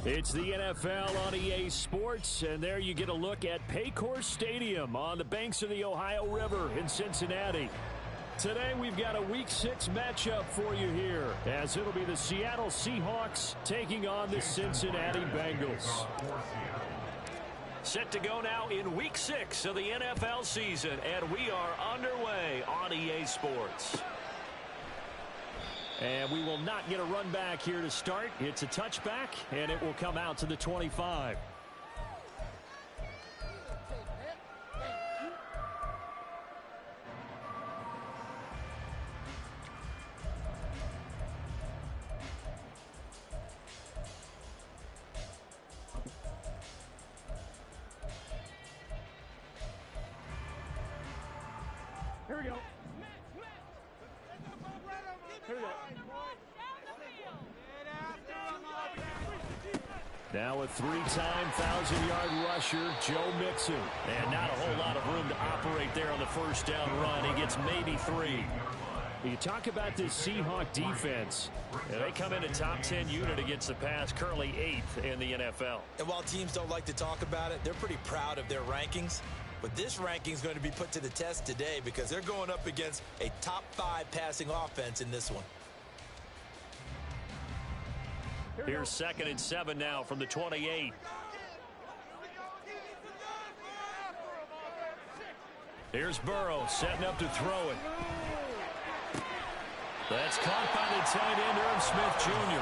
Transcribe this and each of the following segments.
It's the NFL on EA Sports, and there you get a look at Paycor Stadium on the banks of the Ohio River in Cincinnati. Today we've got a Week 6 matchup for you here, as it'll be the Seattle Seahawks taking on the Cincinnati Bengals. Set to go now in Week 6 of the NFL season, and we are underway on EA Sports. And we will not get a run back here to start. It's a touchback, and it will come out to the 25. Here we go. Here we go. Now a three-time 1,000-yard rusher, Joe Mixon. And not a whole lot of room to operate there on the first down run. He gets maybe 3. You talk about this Seahawk defense. They come in a top 10 unit against the pass, currently 8th in the NFL. And while teams don't like to talk about it, they're pretty proud of their rankings. But this ranking is going to be put to the test today because they're going up against a top 5 passing offense in this one. Here's 2nd and 7 now from the 28. Here's Burrow setting up to throw it. That's caught by the tight end, Irv Smith Jr.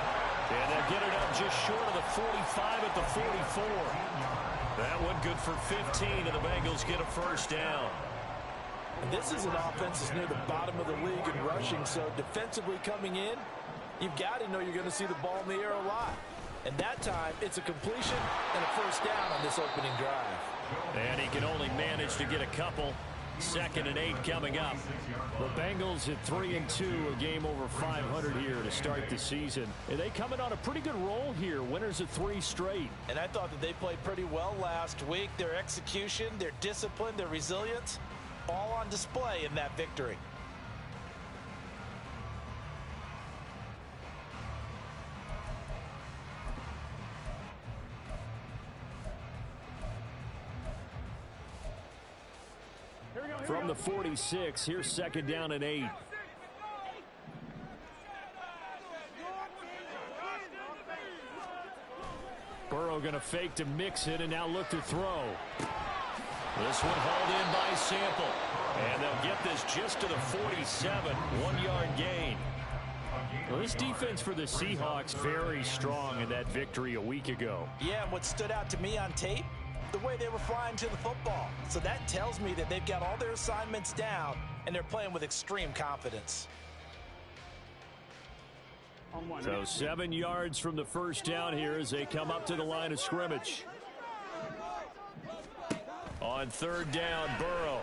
And they'll get it up just short of the 45 at the 44. That one good for 15, and the Bengals get a first down. And this is an offense that's near the bottom of the league in rushing, so defensively coming in, you've got to know you're going to see the ball in the air a lot. And that time, it's a completion and a first down on this opening drive. And he can only manage to get a couple. 2nd and 8 coming up. The Bengals at 3-2, a game over 500 here to start the season. And they coming on a pretty good roll here, winners of 3 straight. And I thought that they played pretty well last week. Their execution, their discipline, their resilience, all on display in that victory. From the 46, here's 2nd down and 8. Burrow going to fake to mix it and now look to throw. This one hauled in by Sample. And they'll get this just to the 47, 1-yard gain. Well, this defense for the Seahawks very strong in that victory a week ago. Yeah, and what stood out to me on tape, the way they were flying to the football. So that tells me that they've got all their assignments down and they're playing with extreme confidence. So 7 yards from the first down here as they come up to the line of scrimmage. On 3rd down, Burrow.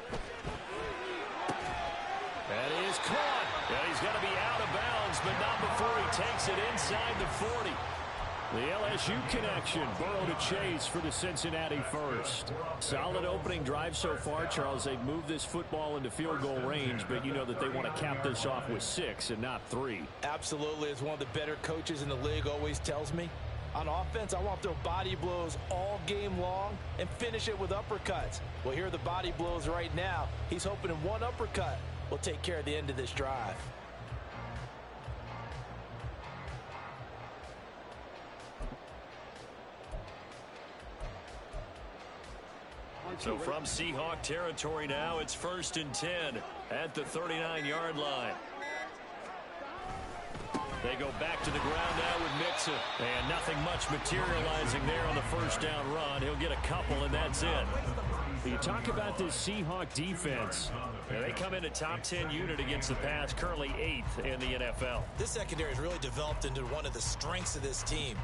That is caught. And he's going to be out of bounds, but not before he takes it inside the 40. The LSU connection, Burrow to chase for the Cincinnati first. Solid opening drive so far, Charles. They've moved this football into field goal range, but you know that they want to cap this off with 6 and not 3. Absolutely. As one of the better coaches in the league always tells me, on offense, I want to throw body blows all game long and finish it with uppercuts. Well, here are the body blows right now. He's hoping in one uppercut will take care of the end of this drive. So from Seahawk territory now, it's 1st and 10 at the 39-yard line. They go back to the ground now with Mixon. And nothing much materializing there on the first down run. He'll get a couple, and that's it. You talk about this Seahawk defense. They come in a top 10 unit against the pass, currently 8th in the NFL. This secondary has really developed into one of the strengths of this team.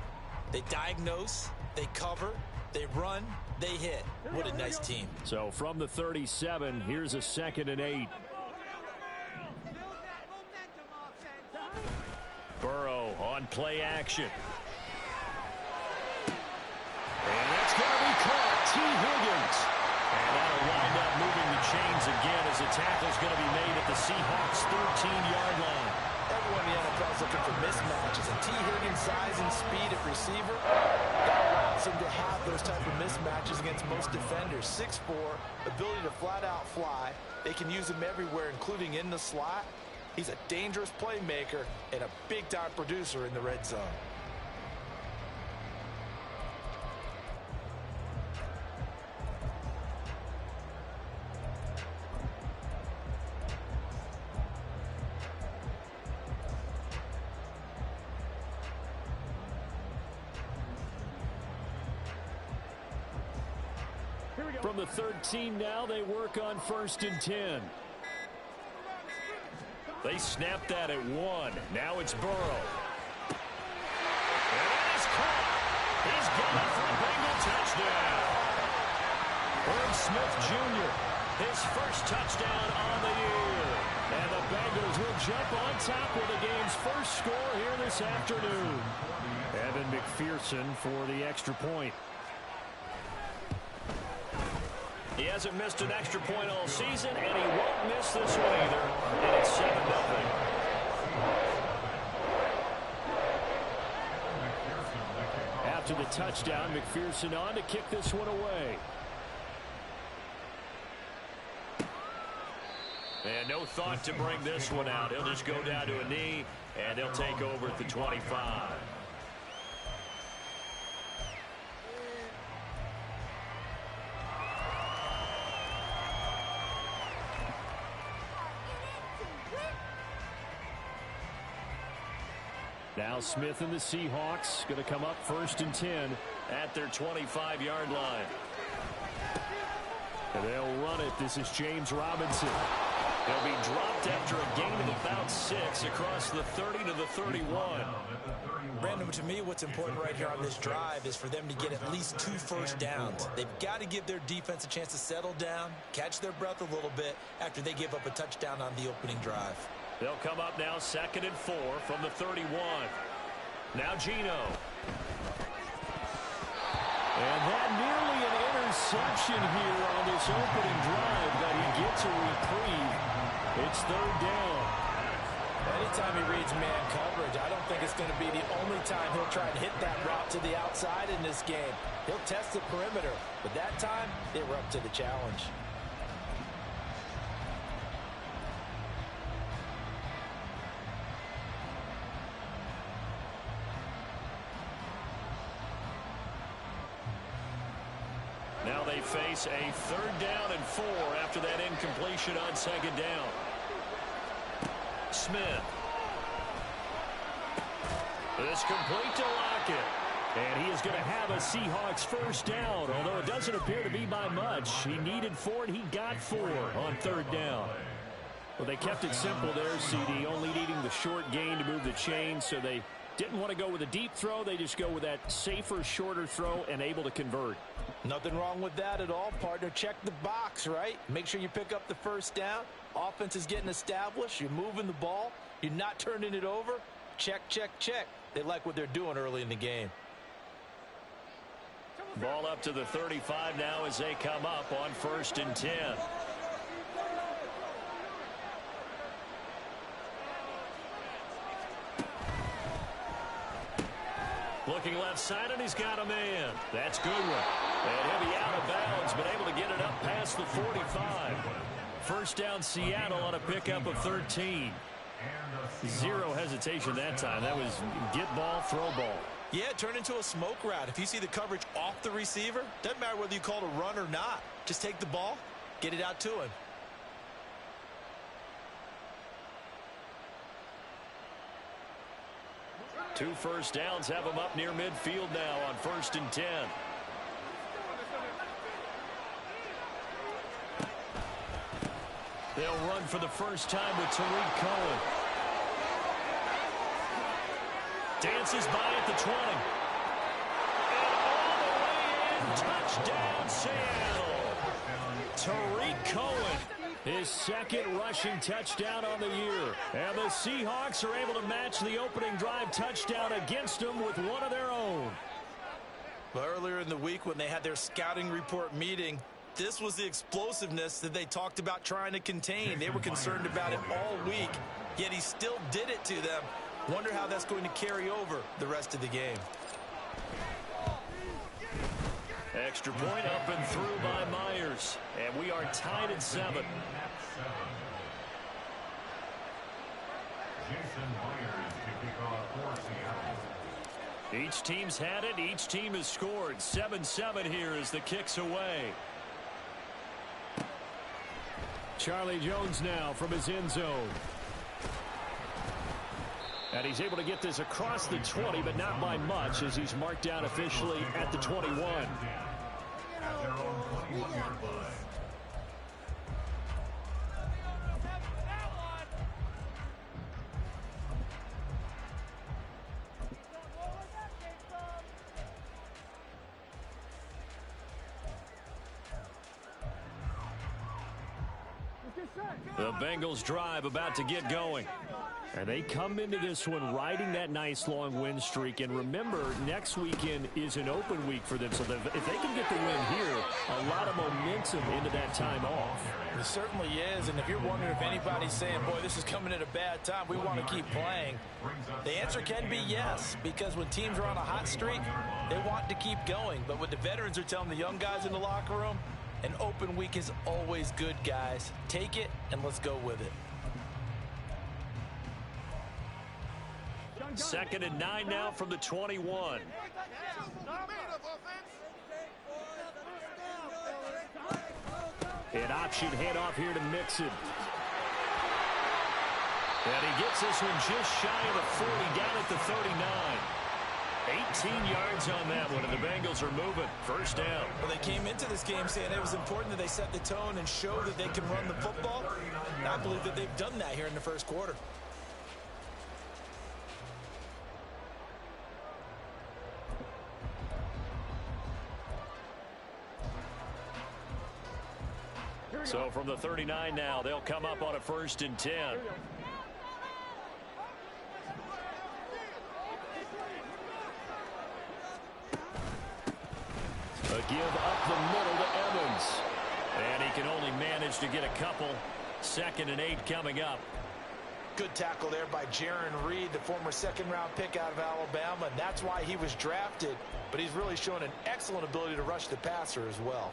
They diagnose, they cover, they run, they hit. What a nice team. So from the 37, here's a 2nd and 8. Burrow on play action. And that's going to be caught. T. Higgins. And that'll wind up moving the chains again as the tackle's going to be made at the Seahawks' 13-yard line. Everyone in the NFL looking for mismatches. And T. Higgins' size and speed at receiver, that allows him to have those type of mismatches against most defenders. 6'4", ability to flat-out fly. They can use him everywhere, including in the slot. He's a dangerous playmaker and a big-time producer in the red zone. From the 13 now, they work on 1st and 10. They snap that at 1. Now it's Burrow. And it is caught. He's got it for a Bengal touchdown. Herb Smith Jr., his first touchdown on the year. And the Bengals will jump on top with the game's first score here this afternoon. Evan McPherson for the extra point. He hasn't missed an extra point all season, and he won't miss this one either. And it's 7-0. After the touchdown, McPherson on to kick this one away. And no thought to bring this one out. He'll just go down to a knee, and he'll take over at the 25. Now Smith and the Seahawks going to come up 1st and 10 at their 25-yard line. And they'll run it. This is James Robinson. He'll be dropped after a gain of about 6 across the 30 to the 31. Brandon, to me, what's important right here on this drive is for them to get at least 2 first downs. They've got to give their defense a chance to settle down, catch their breath a little bit after they give up a touchdown on the opening drive. They'll come up now 2nd and 4 from the 31. Now Geno. And that nearly an interception here on this opening drive, but he gets a reprieve. It's 3rd down. Anytime he reads man coverage, I don't think it's going to be the only time he'll try and hit that route to the outside in this game. He'll test the perimeter, but that time they were up to the challenge. Now they face a 3rd down and 4 after that incompletion on 2nd down. Smith. It's complete to Lockett. And he is going to have a Seahawks first down, although it doesn't appear to be by much. He needed 4, and he got 4 on 3rd down. Well, they kept it simple there, CD, only needing the short gain to move the chain, so they didn't want to go with a deep throw. They just go with that safer, shorter throw and able to convert. Nothing wrong with that at all, partner. Check the box, right? Make sure you pick up the first down. Offense is getting established. You're moving the ball. You're not turning it over. Check, check, check. They like what they're doing early in the game. Ball up to the 35 now as they come up on 1st and 10. Looking left side, and he's got a man. That's Goodwin. And he'll be out of bounds, but able to get it up past the 45. First down, Seattle on a pickup of 13. Zero hesitation that time. That was get ball, throw ball. Yeah, turn into a smoke route. If you see the coverage off the receiver, doesn't matter whether you call it a run or not. Just take the ball, get it out to him. Two first downs have him up near midfield now on 1st and 10. They'll run for the first time with Tariq Cohen. Dances by at the 20. And all the way in, touchdown Seattle. Tariq Cohen, his 2nd rushing touchdown on the year. And the Seahawks are able to match the opening drive touchdown against them with one of their own. Well, earlier in the week when they had their scouting report meeting, this was the explosiveness that they talked about trying to contain. They were concerned about it all week, yet he still did it to them. Wonder how that's going to carry over the rest of the game. Extra point up and through by Myers. And we are tied at 7. Each team's had it. Each team has scored. 7-7 here as the kick's away. Charlie Jones now from his end zone. And he's able to get this across the 20, but not by much, as he's marked down officially at the 21. At their own 21-yard line. The Bengals drive about to get going. And they come into this one riding that nice long win streak. And remember, next weekend is an open week for them. So if they can get the win here, a lot of momentum into that time off. It certainly is. And if you're wondering if anybody's saying, boy, this is coming at a bad time, we want to keep playing, the answer can be yes. Because when teams are on a hot streak, they want to keep going. But what the veterans are telling the young guys in the locker room, an open week is always good, guys. Take it, and let's go with it. 2nd and 9 now from the 21. An option handoff here to Mixon. And he gets this one just shy of the 40, down at the 39. 18 yards on that one, and the Bengals are moving. First down. Well, they came into this game saying it was important that they set the tone and show that they can run the football. And I believe that they've done that here in the first quarter. So from the 39 now, they'll come up on a 1st and 10. A give up the middle to Evans. And he can only manage to get a couple. 2nd and 8 coming up. Good tackle there by Jaron Reed, the former 2nd-round pick out of Alabama. And that's why he was drafted. But he's really shown an excellent ability to rush the passer as well.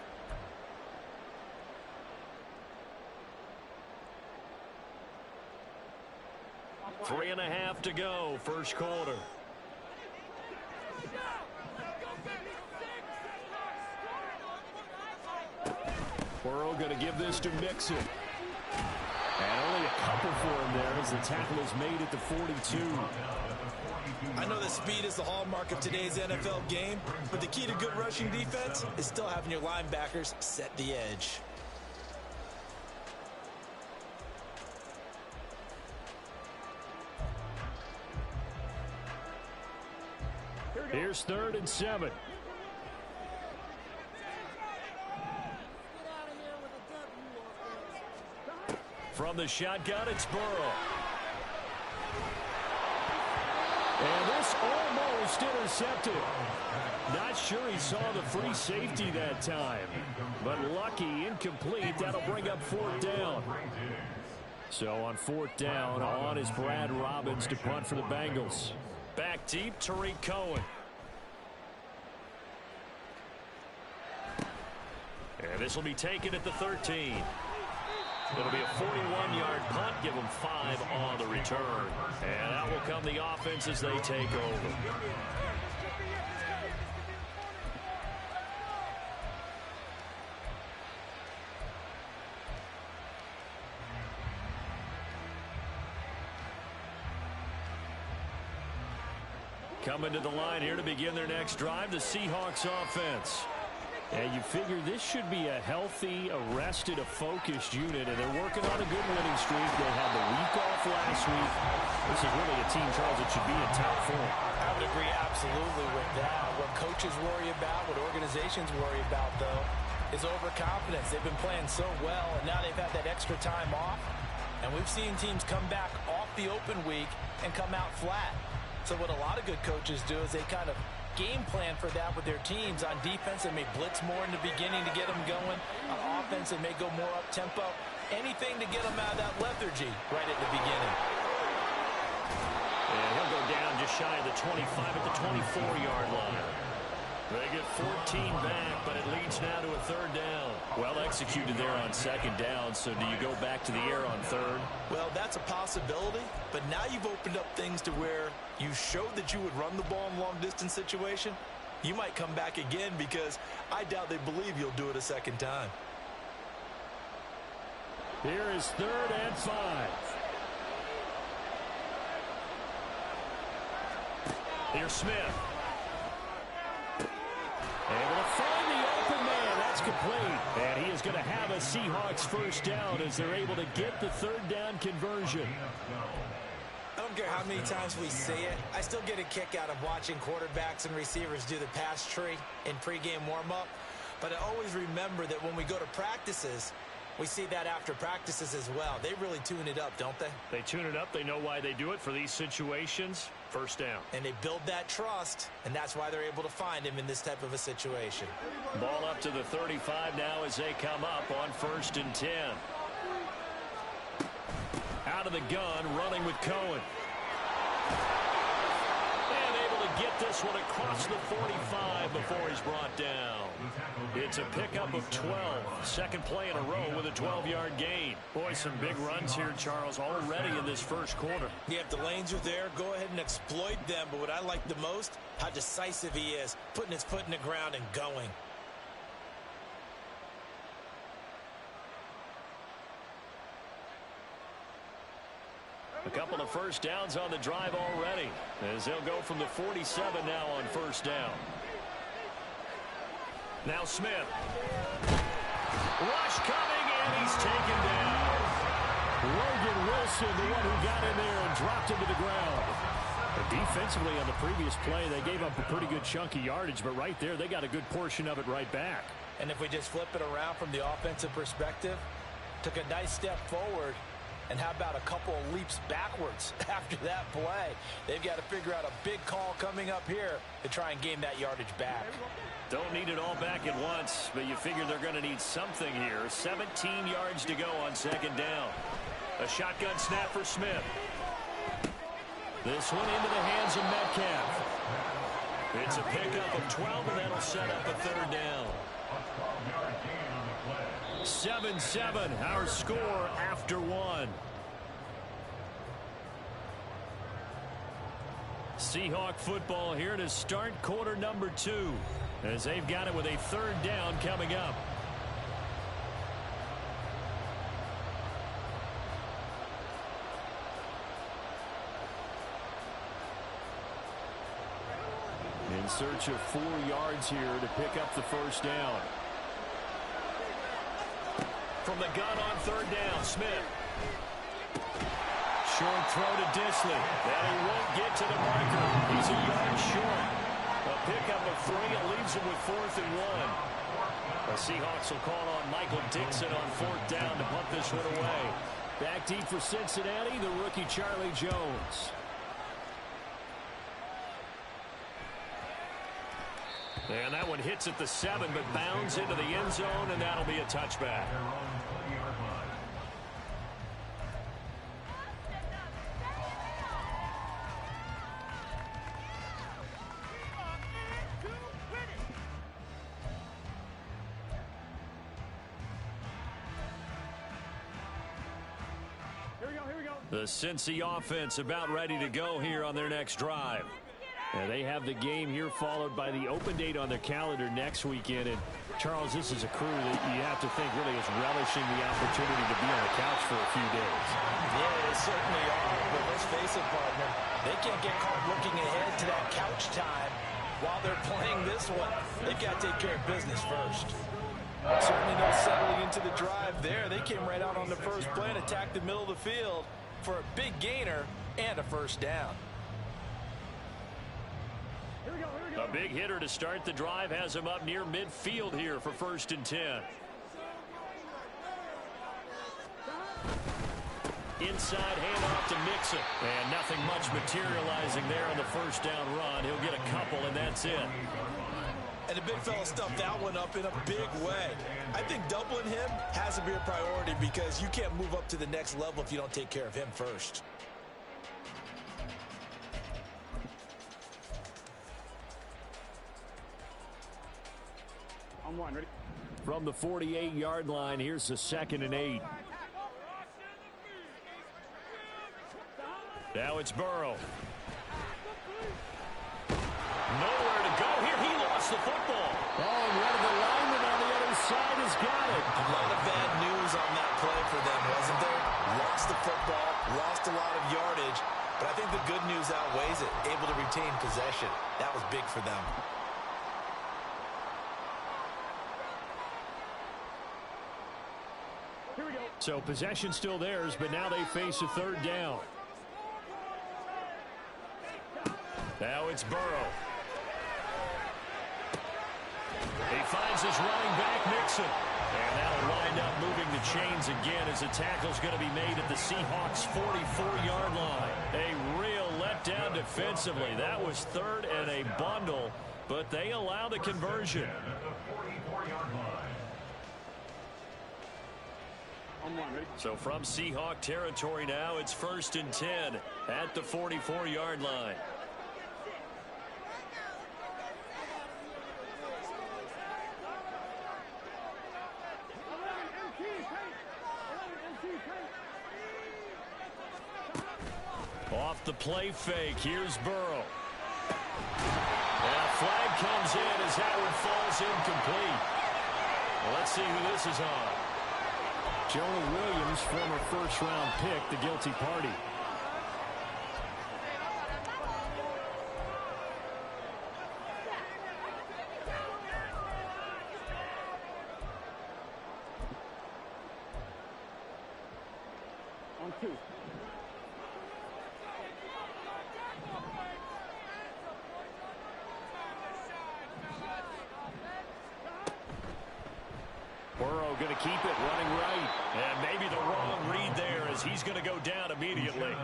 Three and a half to go, first quarter. Burrow going to give this to Mixon. And only a couple for him there as the tackle is made at the 42. I know that speed is the hallmark of today's NFL game, but the key to good rushing defense is still having your linebackers set the edge. Here's 3rd and 7. From the shotgun, it's Burrow. And this almost intercepted. Not sure he saw the free safety that time. But lucky, incomplete. That'll bring up 4th down. So on 4th down, on is Brad Robbins to punt for the Bengals. Back deep, Tariq Cohen. And this will be taken at the 13. It'll be a 41-yard punt. Give them 5 on the return. And out will come the offense as they take over. Coming to the line here to begin their next drive, the Seahawks offense. And you figure this should be a healthy, arrested, a focused unit, and they're working on a good winning streak. They had the week off last week. This is really a team, Charles, that should be in top form. I would agree absolutely with that. What coaches worry about, what organizations worry about, though, is overconfidence. They've been playing so well, and now they've had that extra time off. And we've seen teams come back off the open week and come out flat. So what a lot of good coaches do is they kind of game plan for that with their teams. On defense, they may blitz more in the beginning to get them going. On offense, they may go more up-tempo. Anything to get them out of that lethargy right at the beginning. And he'll just shy of the 25 at the 24-yard line. They get 14 back, but it leads now to a third down. Well executed there on second down, so do you go back to the air on third? Well, that's a possibility, but now you've opened up things to where you showed that you would run the ball in long-distance situation. You might come back again because I doubt they believe you'll do it a second time. Here is 3rd and 5. Here's Smith. Able to find the open man. That's complete. And he is going to have a Seahawks first down as they're able to get the third down conversion. I don't care how many times we see it. I still get a kick out of watching quarterbacks and receivers do the pass tree in pregame warm-up. But I always remember that when we go to practices, we see that after practices as well. They really tune it up, don't they? They tune it up. They know why they do it for these situations. First down. And they build that trust, and that's why they're able to find him in this type of a situation. Ball up to the 35 now as they come up on 1st and 10. Out of the gun, running with Cohen. And able to get this one across the 45 before he's brought down. It's a pickup of 12. Second play in a row with a 12-yard gain. Boy, some big runs here, Charles, already in this first quarter. Yeah, if the lanes are there, go ahead and exploit them. But what I like the most, how decisive he is, putting his foot in the ground and going. A couple of first downs on the drive already, as they'll go from the 47 now on first down. Now Smith. Rush coming, and he's taken down. Logan Wilson, the one who got in there and dropped him to the ground. Defensively on the previous play, they gave up a pretty good chunk of yardage, but right there, they got a good portion of it right back. And if we just flip it around from the offensive perspective, took a nice step forward, and how about a couple of leaps backwards after that play? They've got to figure out a big call coming up here to try and gain that yardage back. Don't need it all back at once, but you figure they're going to need something here. 17 yards to go on second down. A shotgun snap for Smith. This one into the hands of Metcalf. It's a pickup of 12, and that'll set up a third down. 7-7, our score after one. Seahawk football here to start quarter number 2, as they've got it with a third down coming up. In search of 4 yards here to pick up the first down. From the gun on third down, Smith. Short throw to Disley. And he won't get to the marker. He's a yard short. A pickup of 3. It leaves him with 4th and 1. The Seahawks will call on Michael Dixon on 4th down to punt this one away. Back deep for Cincinnati, the rookie Charlie Jones. And that one hits at the 7, but bounds into the end zone, and that'll be a touchback. Here we go. The Cincy offense about ready to go here on their next drive. And they have the game here followed by the open date on their calendar next weekend. And, Charles, this is a crew that you have to think really is relishing the opportunity to be on the couch for a few days. Yeah, they certainly are. But let's face it, partner, they can't get caught looking ahead to that couch time while they're playing this one. They've got to take care of business first. Certainly no settling into the drive there. They came right out on the first play and attacked the middle of the field for a big gainer and a first down. A big hitter to start the drive has him up near midfield here for 1st and 10. Inside handoff to Mixon. And nothing much materializing there on the first down run. He'll get a couple, and that's it. And the big fella stuffed that one up in a big way. I think doubling him has to be a priority because you can't move up to the next level if you don't take care of him first. one. Ready? From the 48-yard line, here's a 2nd and 8. Now it's Burrow. Nowhere to go here. He lost the football. Oh, and one of the linemen on the other side has got it. A lot of bad news on that play for them, wasn't there? Lost the football, lost a lot of yardage, but I think the good news outweighs it. Able to retain possession. That was big for them. Here we go. So possession still theirs, but now they face a 3rd down. Now it's Burrow. He finds his running back, Mixon. And that'll wind up moving the chains again as the tackle's going to be made at the Seahawks' 44-yard line. A real letdown defensively. That was 3rd and a bundle, but they allow the conversion. So from Seahawk territory now, it's 1st and 10 at the 44-yard line. Off the play fake, here's Burrow. And a flag comes in as Howard falls incomplete. Well, let's see who this is on. Jonah Williams, former 1st-round pick, the guilty party. On 2. Burrow going to keep it running right. And maybe the wrong read there as he's going to go down immediately.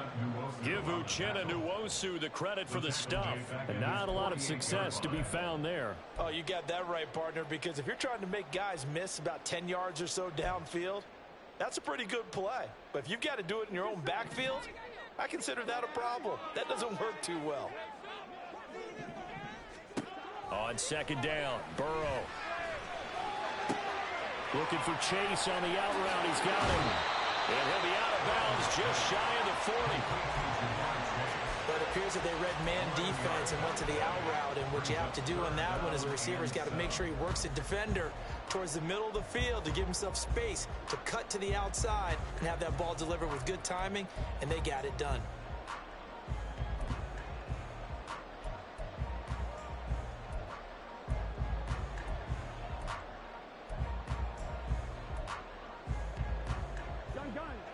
Give Uchenna Nwosu the credit for the stuff. And not a lot of success to be found there. Oh, you got that right, partner, because if you're trying to make guys miss about 10 yards or so downfield, that's a pretty good play. But if you've got to do it in your own backfield, I consider that a problem. That doesn't work too well. On 2nd down, Burrow. Looking for Chase on the out route. He's got him. And he'll be out of bounds just shy of the 40. But it appears that they read man defense and went to the out route. And what you have to do on that one is a receiver's got to make sure he works the defender towards the middle of the field to give himself space to cut to the outside and have that ball delivered with good timing. And they got it done.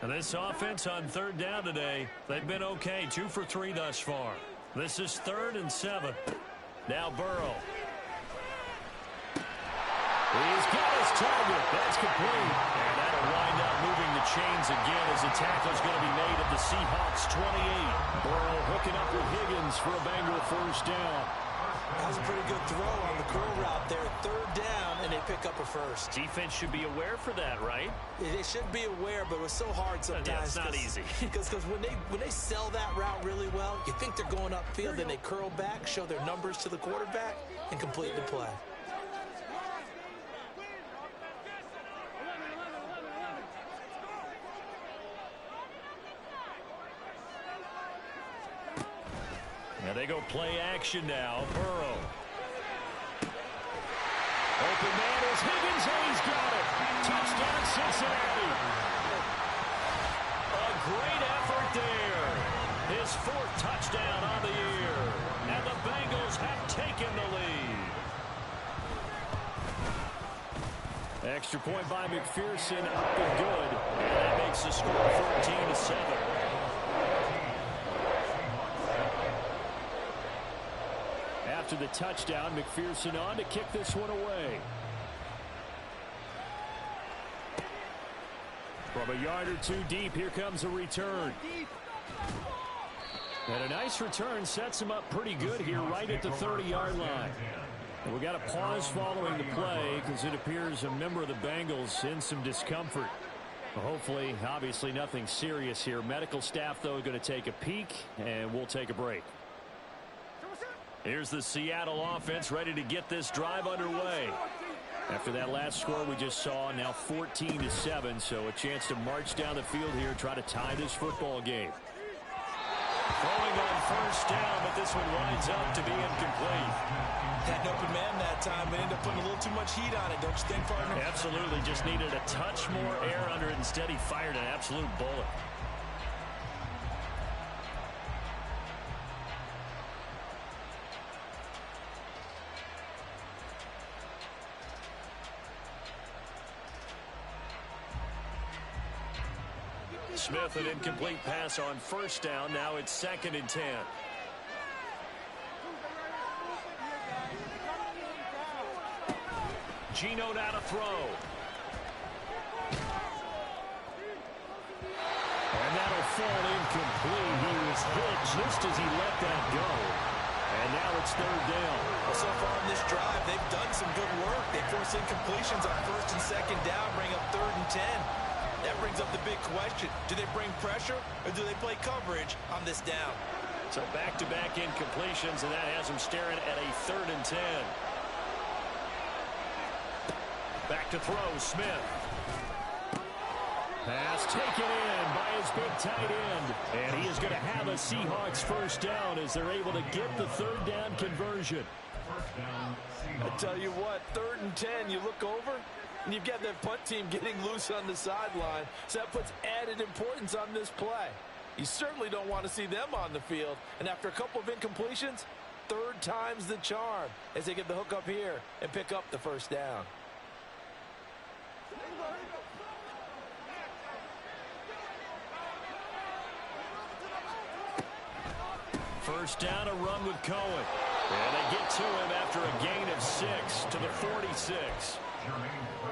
And this offense on 3rd down today, they've been okay. 2 for 3 thus far. This is 3rd and 7. Now Burrow. He's got his target. That's complete. And that'll wind up moving the chains again as the tackle's going to be made at the Seahawks 28. Burrow hooking up with Higgins for a Bengal 1st down. That was a pretty good throw on the curl route there. 3rd down, and they pick up a 1st. Defense should be aware for that, right? They should be aware, but it was so hard sometimes. Yeah, it's not easy. Because when they sell that route really well, you think they're going upfield, then they curl back, show their numbers to the quarterback, and complete the play. Now they go play action now. Burrow. Open man is Higgins, and he's got it. Touchdown, Cincinnati. A great effort there. His 4th touchdown on the year. And the Bengals have taken the lead. Extra point by McPherson, up and good. And that makes the score 14-7. After the touchdown, McPherson on to kick this one away. From a yard or 2 deep, here comes a return. And a nice return sets him up pretty good here right at the 30-yard line. And we got a pause following the play because it appears a member of the Bengals in some discomfort. Well, hopefully, obviously nothing serious here. Medical staff, though, going to take a peek, and we'll take a break. Here's the Seattle offense ready to get this drive underway. After that last score we just saw, now 14-7, so a chance to march down the field here, try to tie this football game. Throwing on first down, but this one winds up to be incomplete. Had an open man that time, but ended up putting a little too much heat on it, don't you think, partner? Absolutely, just needed a touch more air under it. Instead, he fired an absolute bullet. Smith, an incomplete pass on first down. Now it's 2nd and 10. Geno now to throw. And that'll fall incomplete. He was hit just as he let that go. And now it's 3rd down. Well, so far in this drive, they've done some good work. They force incompletions on 1st and 2nd down, bring up 3rd and 10. That brings up the big question. Do they bring pressure or do they play coverage on this down? So back-to-back incompletions, and that has them staring at a 3rd and 10. Back to throw, Smith. Pass taken in by his big tight end. And he is going to have a Seahawks first down as they're able to get the 3rd down conversion. I tell you what, 3rd and 10, you look over, and you've got that punt team getting loose on the sideline, so that puts added importance on this play. You certainly don't want to see them on the field, and after a couple of incompletions, 3rd time's the charm as they get the hook up here and pick up the first down. First down, a run with Cohen. And they get to him after a gain of 6 to the 46.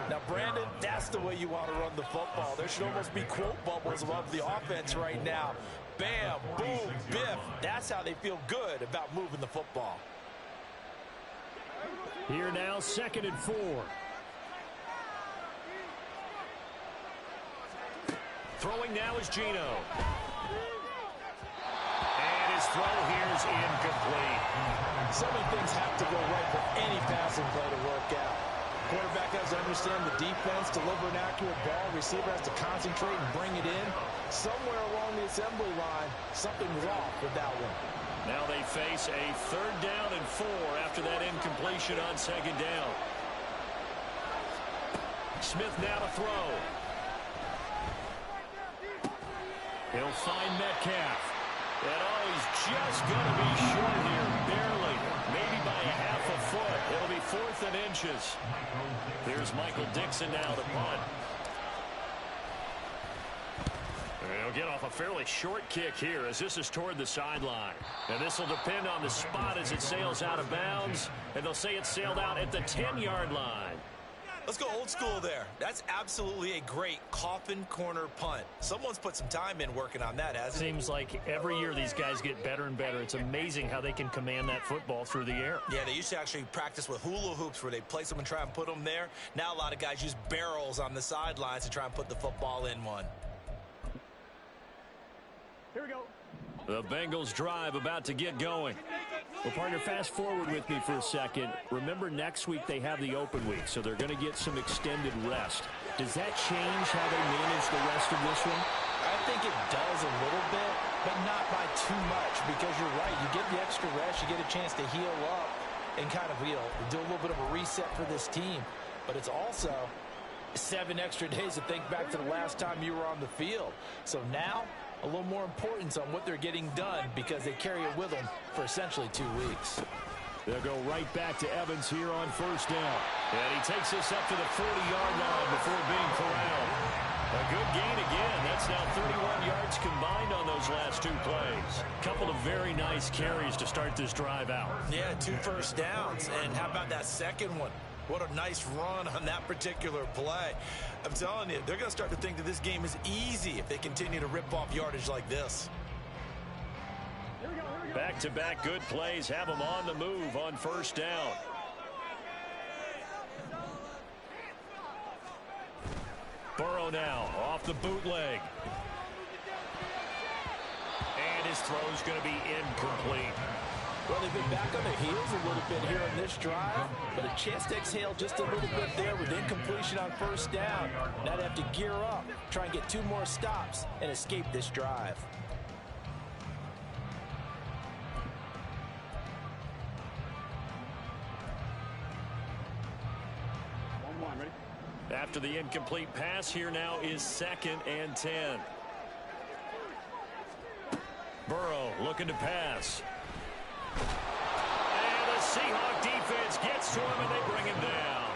Now, Brandon, that's the way you want to run the football. There should almost be quote bubbles above the offense right now. Bam, boom, biff. That's how they feel good about moving the football. Here now, 2nd and 4. Throwing now is Geno. And his throw here is incomplete. So many things have to go right for any passing play to work out. Quarterback has to understand the defense, deliver an accurate ball. Receiver has to concentrate and bring it in. Somewhere along the assembly line, something was off with that one. Now they face a 3rd down and 4 after that incompletion on 2nd down. Smith now to throw. He'll find Metcalf. And oh, he's just going to be short here, barely, maybe by a half a foot. It'll be 4th and inches. Here's Michael Dixon now to punt. And he'll get off a fairly short kick here as this is toward the sideline. And this will depend on the spot as it sails out of bounds. And they'll say it sailed out at the 10-yard line. Let's go old school there. That's absolutely a great coffin corner punt. Someone's put some time in working on that, hasn't it? Seems like every year these guys get better and better. It's amazing how they can command that football through the air. Yeah, they used to actually practice with hula hoops where they place them and try and put them there. Now a lot of guys use barrels on the sidelines to try and put the football in one. Here we go. The Bengals drive about to get going. Well, partner, fast forward with me for a second. Remember, next week they have the open week, so they're going to get some extended rest. Does that change how they manage the rest of this one? I think it does a little bit, but not by too much, because you're right. You get the extra rest, you get a chance to heal up and kind of, do a little bit of a reset for this team. But it's also 7 extra days to think back to the last time you were on the field. So now, a little more importance on what they're getting done because they carry it with them for essentially 2 weeks. They'll go right back to Evans here on first down. And he takes this up to the 40-yard line before being corralled. A good gain again. That's now 31 yards combined on those last 2 plays. Couple of very nice carries to start this drive out. Yeah, 2 first downs. And how about that second one? What a nice run on that particular play. I'm telling you, they're going to start to think that this game is easy if they continue to rip off yardage like this. Back-to-back good plays have them on the move on first down. Burrow now off the bootleg. And his throw's going to be incomplete. Well, they've been back on their heels a little bit here in this drive, but a chance to exhale just a little bit there with incompletion on first down. Now they have to gear up, try and get 2 more stops, and escape this drive. After the incomplete pass, here now is 2nd and 10. Burrow looking to pass. And the Seahawk defense gets to him, and they bring him down.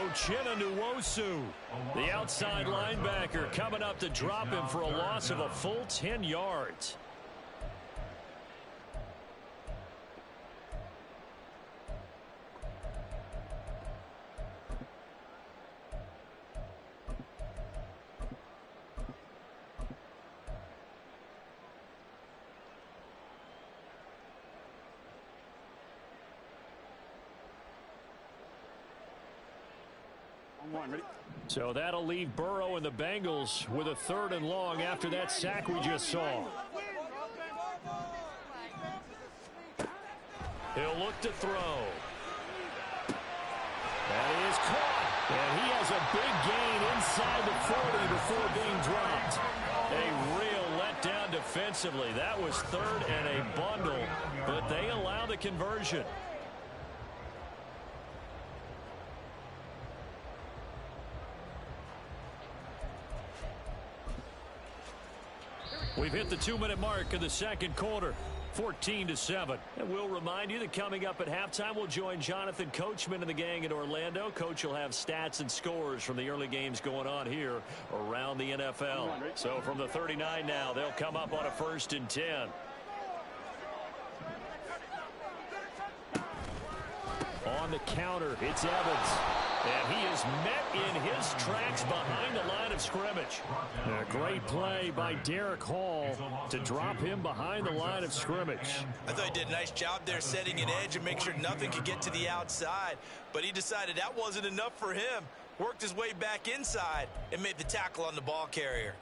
Uchenna Nwosu, the outside linebacker, coming up to drop him for a loss of a full 10 yards. So that'll leave Burrow and the Bengals with a 3rd and long after that sack we just saw. He'll look to throw. That is caught. And he has a big gain inside the 40 before being dropped. A real letdown defensively. That was 3rd and a bundle, but they allow the conversion. We've hit the 2-minute mark of the 2nd quarter, 14-7. And we'll remind you that coming up at halftime, we'll join Jonathan Coachman and the gang in Orlando. Coach will have stats and scores from the early games going on here around the NFL. So from the 39 now, they'll come up on a 1st and 10. On the counter, it's Evans. And he is met in his tracks behind the line of scrimmage. A great play by Derek Hall to drop him behind the line of scrimmage. I thought he did a nice job there setting an edge and make sure nothing could get to the outside. But he decided that wasn't enough for him. Worked his way back inside and made the tackle on the ball carrier.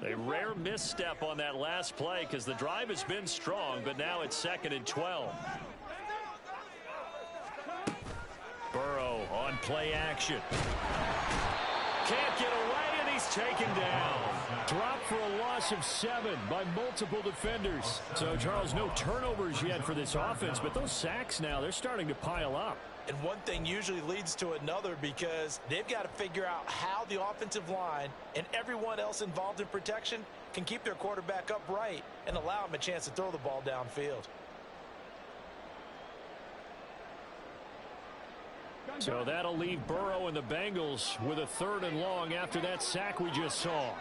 A rare misstep on that last play because the drive has been strong, but now it's 2nd and 12. Burrow on play action. Can't get away, and he's taken down. Dropped for a loss of 7 by multiple defenders. So, Charles, no turnovers yet for this offense, but those sacks now, they're starting to pile up. And one thing usually leads to another because they've got to figure out how the offensive line and everyone else involved in protection can keep their quarterback upright and allow him a chance to throw the ball downfield. So that'll leave Burrow and the Bengals with a 3rd and long after that sack we just saw.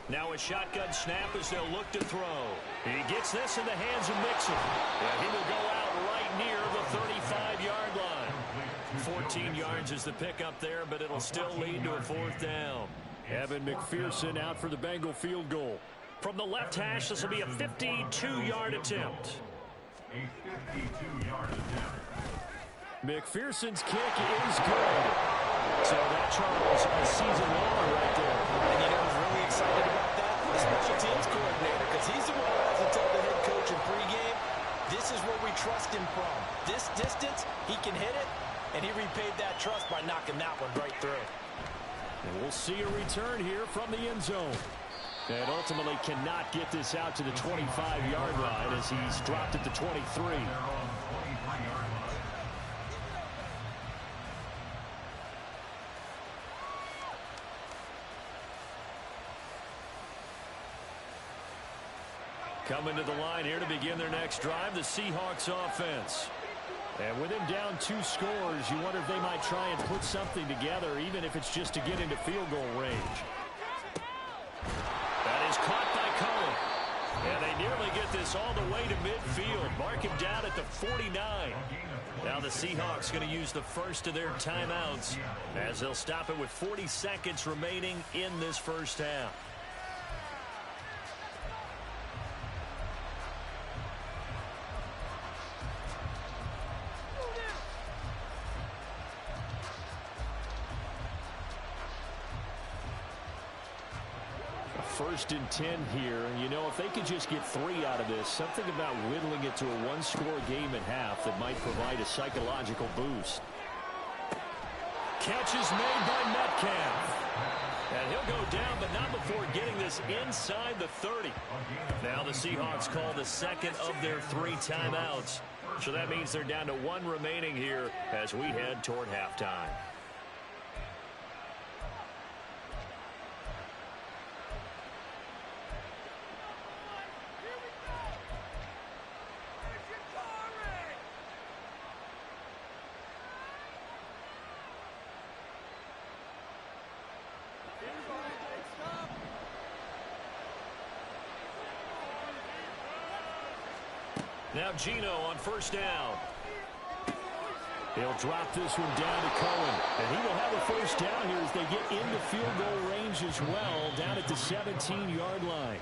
Now a shotgun snap as they'll look to throw. He gets this in the hands of Mixon. And he will go out right near the 35-yard line. 14 yards is the pickup there, but it'll still lead to a 4th down. Evan McPherson out for the Bengal field goal. From the left hash, this will be a 52-yard attempt. McPherson's kick is good. So that, Charles, a season long right there. And you know who's really excited about that? The special teams coordinator, because he's the one who has to tell the head coach in pregame, this is where we trust him from. This distance, he can hit it, and he repaid that trust by knocking that one right through. And we'll see a return here from the end zone. And ultimately cannot get this out to the 25-yard line as he's dropped at the 23. Coming to the line here to begin their next drive, the Seahawks offense. And with him down 2 scores, you wonder if they might try and put something together, even if it's just to get into field goal range. That is caught by Cohen. And they nearly get this all the way to midfield. Mark him down at the 49. Now the Seahawks going to use the first of their timeouts as they'll stop it with 40 seconds remaining in this first half. 1st and 10 here. And, you know, if they could just get 3 out of this, something about whittling it to a one-score game at half that might provide a psychological boost. Catch is made by Metcalf. And he'll go down, but not before getting this inside the 30. Now the Seahawks call the second of their 3 timeouts. So that means they're down to 1 remaining here as we head toward halftime. Now Gino on 1st down. He'll drop this one down to Cohen. And he will have a 1st down here as they get into field goal range as well, down at the 17-yard line.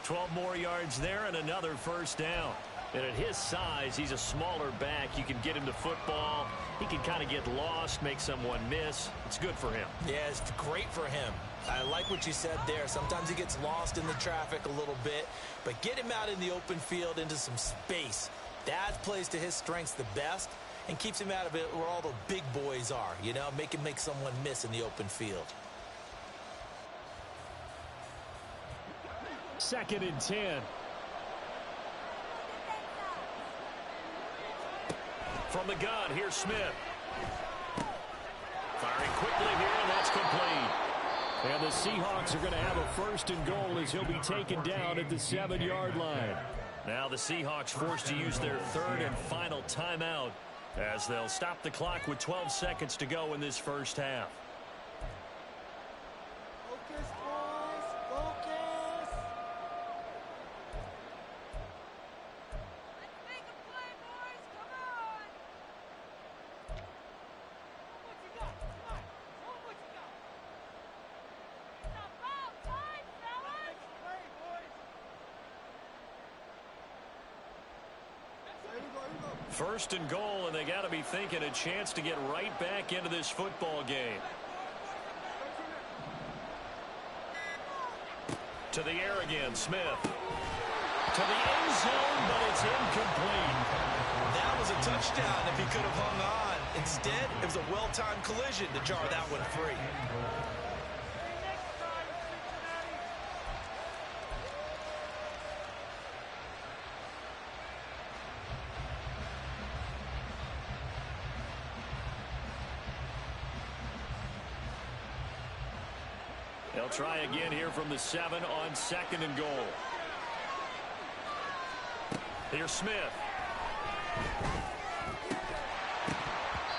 12 more yards there and another 1st down. And at his size, he's a smaller back. You can get him to football. He can kind of get lost, make someone miss. It's good for him. Yeah, it's great for him. I like what you said there. Sometimes he gets lost in the traffic a little bit, but get him out in the open field into some space. That plays to his strengths the best and keeps him out of it where all the big boys are, you know, make him make someone miss in the open field. 2nd and 10. From the gun, here's Smith. Firing quickly here, and that's complete. And the Seahawks are going to have a 1st and goal as he'll be taken down at the 7-yard line. Now the Seahawks forced to use their 3rd and final timeout as they'll stop the clock with 12 seconds to go in this 1st half. Focus, boys. Focus. Let's make a play, boys. Come on. What you got? Come on. Show 'em what you got. It's about time, fellas. Play, boys. Here we go. 1st and goal, and they got to be thinking a chance to get right back into this football game. To the air again, Smith. To the end zone, but it's incomplete. That was a touchdown if he could have hung on. Instead, it was a well-timed collision to jar that one free. They'll try again here from the 7 on 2nd and goal. Here's Smith.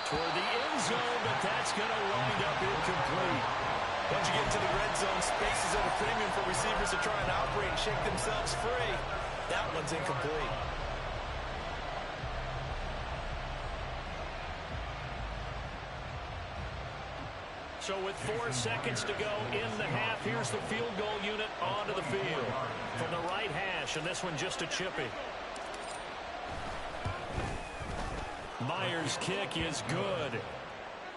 Toward the end zone, but that's going to wind up incomplete. Once you get into the red zone, space is at a premium for receivers to try and operate and shake themselves free. That one's incomplete. So with 4 seconds to go in the half, here's the field goal unit onto the field. From the right hash, and this one just a chippy. Myers' kick is good.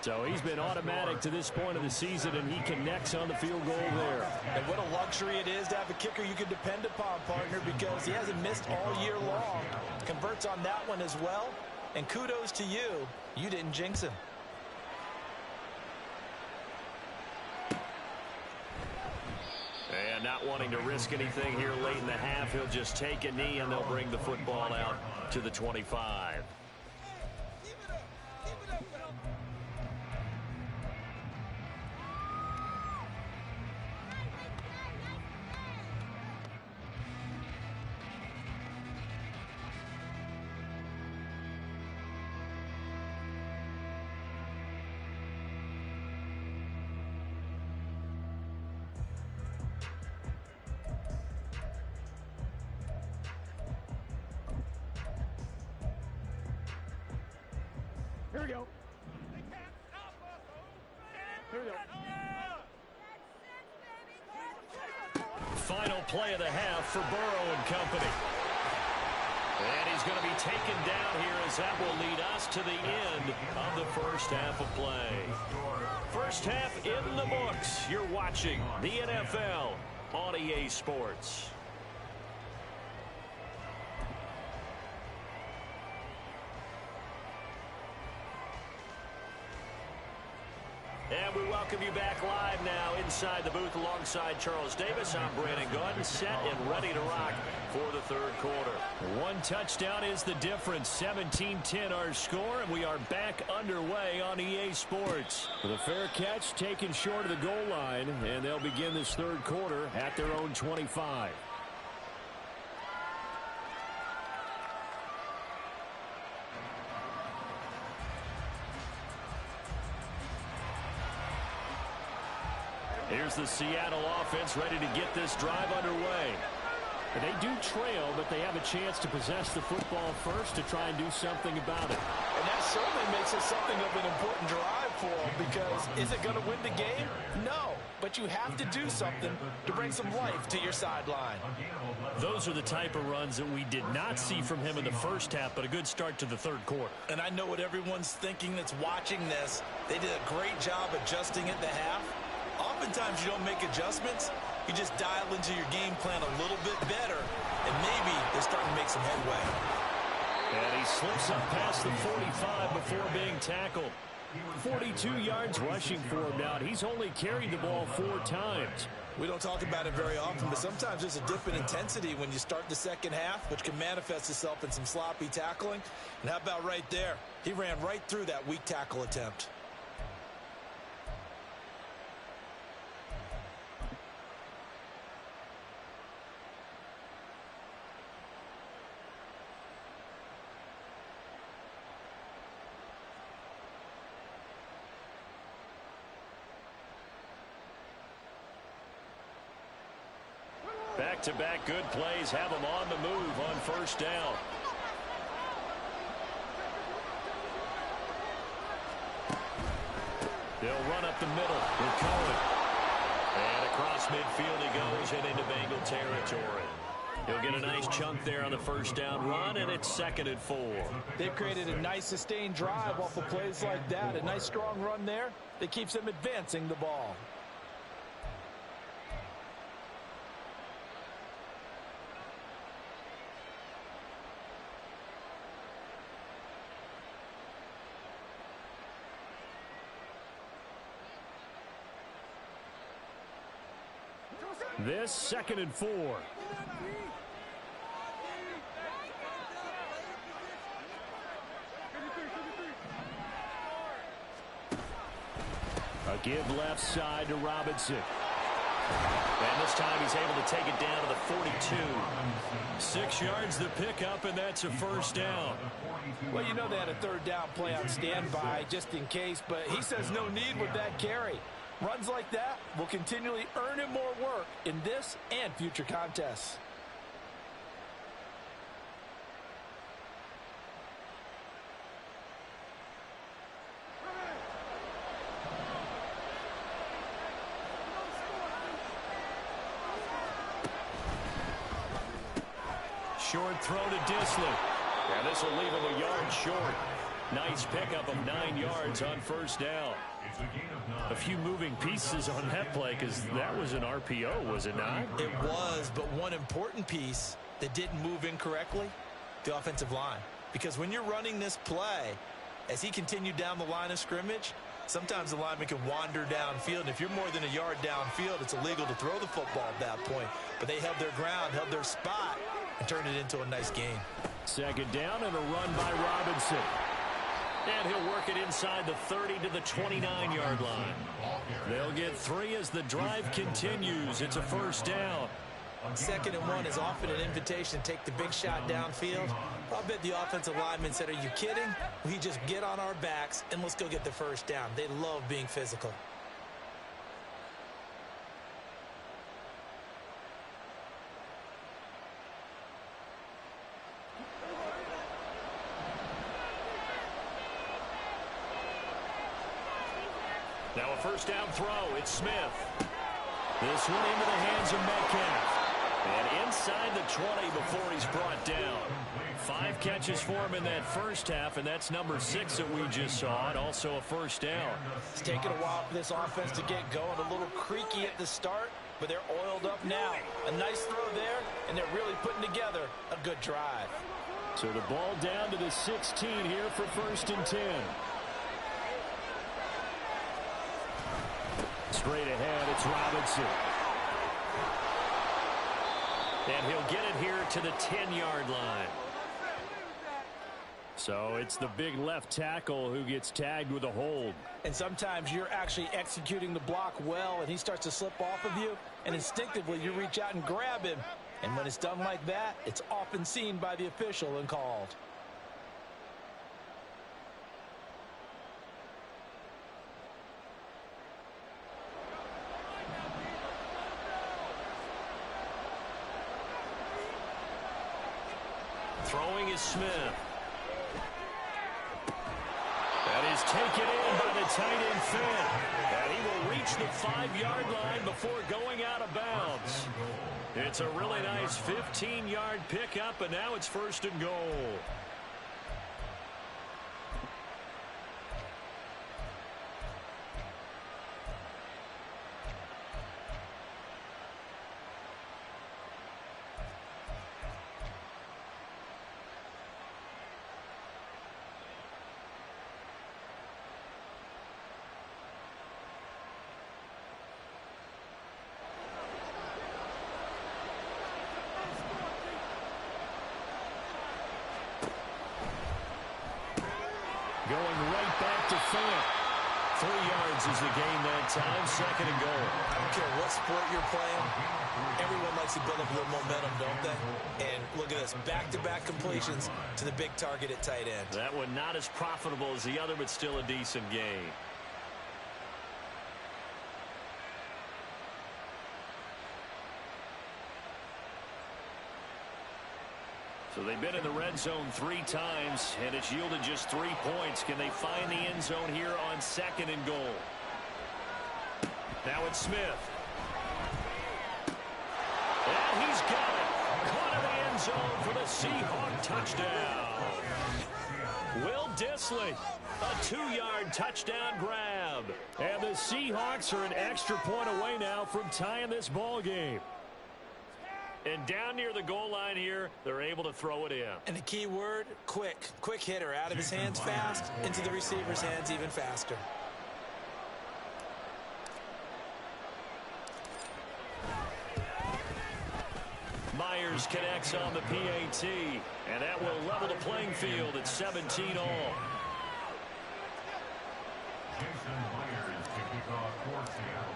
So he's been automatic to this point of the season, and he connects on the field goal there. And what a luxury it is to have a kicker you can depend upon, partner, because he hasn't missed all year long. Converts on that one as well, and kudos to you. You didn't jinx him. And not wanting to risk anything here late in the half, he'll just take a knee, and they'll bring the football out to the 25. Here we go. Here we go. Final play of the half for Burrow and company. And he's going to be taken down here as that will lead us to the end of the 1st half of play. 1st half in the books. You're watching the NFL on EA Sports. And we welcome you back live now inside the booth alongside Charles Davis. I'm Brandon Gaudin, set and ready to rock for the third quarter. One touchdown is the difference. 17-10 our score, and we are back underway on EA Sports. With a fair catch taken short of the goal line, and they'll begin this third quarter at their own 25. Here's the Seattle offense ready to get this drive underway. They do trail, but they have a chance to possess the football first to try and do something about it. And that certainly makes it something of an important drive for them, because is it going to win the game? No, but you have to do something to bring some life to your sideline. Those are the type of runs that we did not see from him in the first half, but a good start to the third quarter. And I know what everyone's thinking that's watching this. They did a great job adjusting at the half. Oftentimes you don't make adjustments. You just dial into your game plan a little bit better, and maybe they're starting to make some headway. And he slips up past the 45 before being tackled. 42 yards rushing for him now. He's only carried the ball 4 times. We don't talk about it very often, but sometimes there's a dip in intensity when you start the second half, which can manifest itself in some sloppy tackling. And how about right there? He ran right through that weak tackle attempt. Back-to-back good plays have them on the move on first down. They'll run up the middle with Cohen. And across midfield he goes and into Bengal territory. He'll get a nice chunk there on the first down run, and it's 2nd and 4. They've created a nice sustained drive off of plays like that. A nice strong run there that keeps them advancing the ball. This 2nd and 4. A give left side to Robinson. And this time he's able to take it down to the 42. 6 yards the pickup, and that's a first down. Well, you know they had a third down play on standby just in case, but he says no need with that carry. Runs like that will continually earn him more work in this and future contests. Short throw to Disley. And this will leave him a yard short. Nice pickup of 9 yards on first down. A few moving pieces on that play, because that was an RPO, was it not? It was, but one important piece that didn't move incorrectly, the offensive line. Because when you're running this play, as he continued down the line of scrimmage, sometimes the lineman can wander downfield. And if you're more than a yard downfield, it's illegal to throw the football at that point. But they held their ground, held their spot, and turned it into a nice game. 2nd down and a run by Robinson. And he'll work it inside the 30 to the 29-yard line. They'll get 3 as the drive continues. It's a first down. 2nd and 1 is often an invitation to take the big shot downfield. I'll bet the offensive lineman said, are you kidding? We just get on our backs and let's go get the first down. They love being physical. Now a first down throw. It's Smith. This one into the hands of Metcalf. And inside the 20 before he's brought down. 5 catches for him in that first half, and that's number 6 that we just saw, and also a first down. It's taken a while for this offense to get going. A little creaky at the start, but they're oiled up now. A nice throw there, and they're really putting together a good drive. So the ball down to the 16 here for 1st and 10. Straight ahead, it's Robinson. And he'll get it here to the 10-yard line. So it's the big left tackle who gets tagged with a hold. And sometimes you're actually executing the block well, and he starts to slip off of you, and instinctively you reach out and grab him. And when it's done like that, it's often seen by the official and called. Throwing is Smith. That is taken in by the tight end Finn. And he will reach the 5-yard line before going out of bounds. It's a really nice 15-yard pickup, and now it's 1st and goal. Going right back to Finn. 3 yards is the gain that time. 2nd and goal. I don't care what sport you're playing. Everyone likes to build up a little momentum, don't they? And look at this. Back-to-back completions to the big target at tight end. That one not as profitable as the other, but still a decent gain. So they've been in the red zone 3 times, and it's yielded just 3 points. Can they find the end zone here on 2nd and goal? Now it's Smith. And he's got it. Caught in the end zone for the Seahawk touchdown. Will Dissly, a 2-yard touchdown grab. And the Seahawks are an extra point away now from tying this ball game. And down near the goal line here, they're able to throw it in. And the key word, quick. Quick hitter. Out of his hands fast, into the receiver's hands even faster. Myers connects on the PAT, and that will level the playing field at 17 all.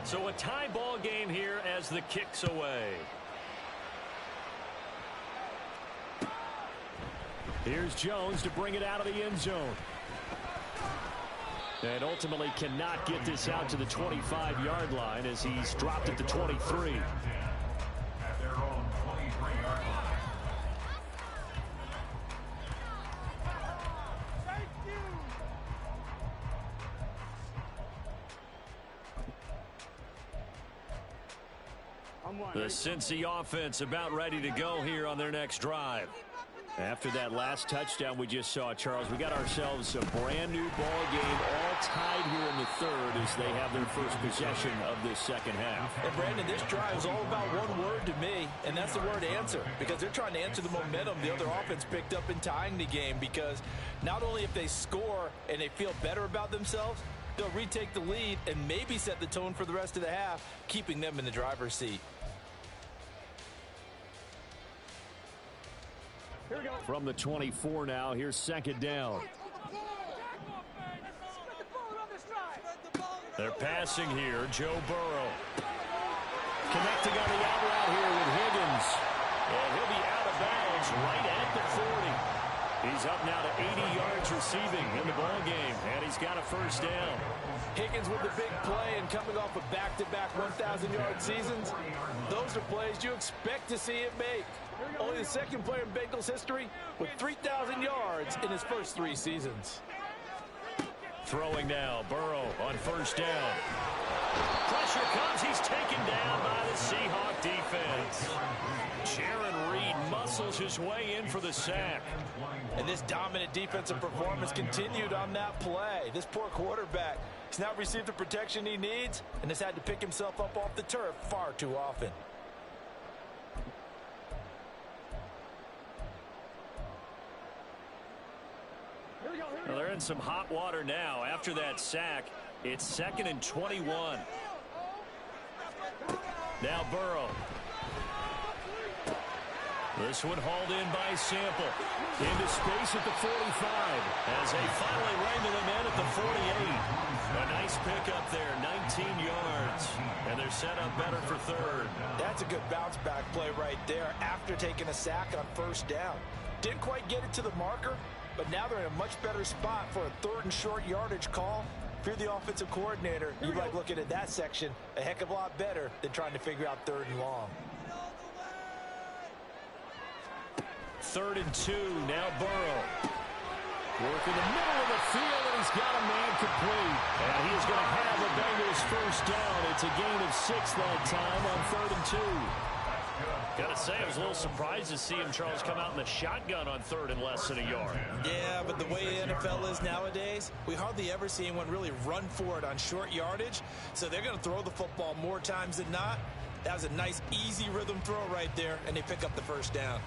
So a tie ball game here as the kick's away. Here's Jones to bring it out of the end zone. And ultimately cannot get this out to the 25-yard line as he's dropped at the 23. The Cincy offense about ready to go here on their next drive. After that last touchdown we just saw, Charles, we got ourselves a brand new ball game, all tied here in the 3rd as they have their first possession of this 2nd half. And Brandon, this drive is all about one word to me, and that's the word answer, because they're trying to answer the momentum the other offense picked up in tying the game, because not only if they score and they feel better about themselves, they'll retake the lead and maybe set the tone for the rest of the half, keeping them in the driver's seat. From the 24 now, here's 2nd down. They're passing here. Joe Burrow. Connecting on the out route here with Higgins. And he'll be out of bounds right at the 40. He's up now to 80 yards receiving in the ball game, and he's got a 1st down. Higgins with the big play and coming off of back-to-back 1,000-yard seasons. Those are plays you expect to see him make. Only the 2nd player in Bengals history with 3,000 yards in his first 3 seasons. Throwing now, Burrow on 1st down. Pressure comes, he's taken down by the Seahawk defense. Jaron Reed must muscles his way in for the sack. And this dominant defensive performance continued on that play. This poor quarterback has not received the protection he needs and has had to pick himself up off the turf far too often. Well, they're in some hot water now. After that sack, it's 2nd and 21. Now Burrow. This one hauled in by Sample. Into space at the 45 as they finally wrangle him in at the 48. A nice pickup there, 19 yards. And they're set up better for 3rd. That's a good bounce back play right there after taking a sack on 1st down. Didn't quite get it to the marker, but now they're in a much better spot for a 3rd and short yardage call. If you're the offensive coordinator, you like looking at that section a heck of a lot better than trying to figure out 3rd and long. 3rd and 2, now Burrow. Working the middle of the field, and he's got a man complete. And he is going to have the Bengals 1st down. It's a gain of 6 that time on 3rd and 2. Got to say, I was a little surprised to see him, Charles, come out in the shotgun on 3rd and less than a yard. Yeah, but the way the NFL is nowadays, we hardly ever see anyone really run for it on short yardage. So they're going to throw the football more times than not. That was a nice, easy rhythm throw right there, and they pick up the 1st down.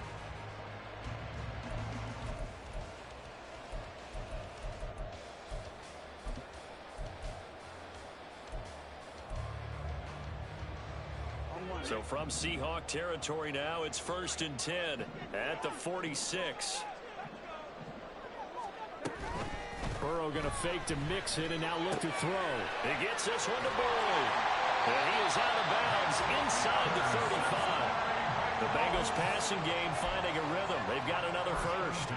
So from Seahawk territory now, it's 1st and 10 at the 46. Burrow going to fake to mix it and now look to throw. He gets this one to Boyd. And he is out of bounds inside the 35. The Bengals passing game finding a rhythm. They've got another 1st.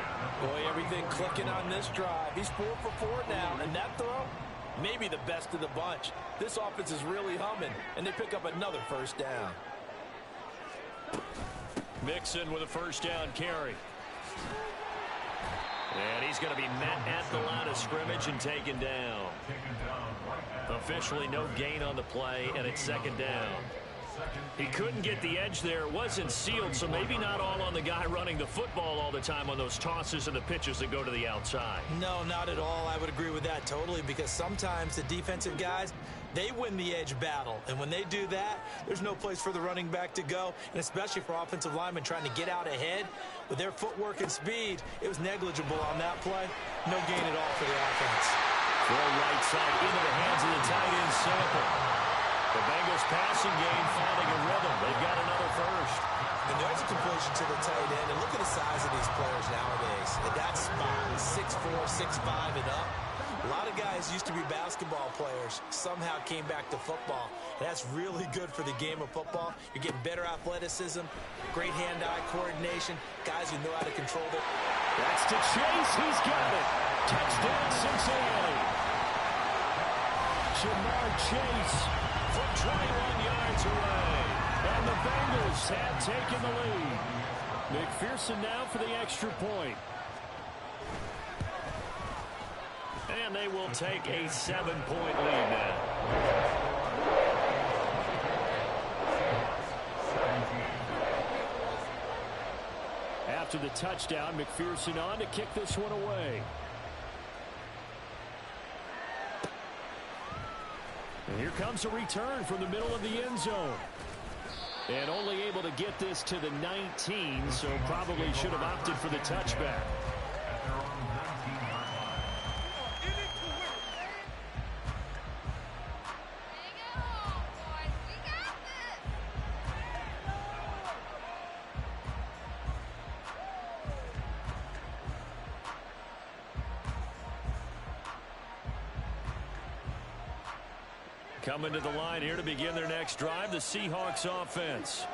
Boy, everything clicking on this drive. He's 4 for 4 now, and that throw, maybe the best of the bunch. This offense is really humming, and they pick up another 1st down. Mixon with a 1st down carry. And he's going to be met at the line of scrimmage and taken down. Officially no gain on the play, and it's 2nd down. He couldn't get the edge there. It wasn't sealed, so maybe not all on the guy running the football all the time on those tosses and the pitches that go to the outside. No, not at all. I would agree with that totally, because sometimes the defensive guys, they win the edge battle. And when they do that, there's no place for the running back to go, and especially for offensive linemen trying to get out ahead. With their footwork and speed, it was negligible on that play. No gain at all for the offense. Throw right side into the hands of the tight end Sample. The Bengals passing game finding a rhythm. They've got another 1st. And there's a completion to the tight end. And look at the size of these players nowadays. At that spot, 6'4", 6'5", and up. A lot of guys used to be basketball players, somehow came back to football. And that's really good for the game of football. You're getting better athleticism, great hand-eye coordination, guys who know how to control it. That's to Chase. He's got it. Touchdown, Cincinnati. Jamar Chase from 21 yards away. And the Bengals have taken the lead. McPherson now for the extra point. And they will take a 7-point lead now. After the touchdown, McPherson on to kick this one away. And here comes a return from the middle of the end zone. And only able to get this to the 19, so probably should have opted for the touchback. Coming to the line here to begin their next drive, the Seahawks offense.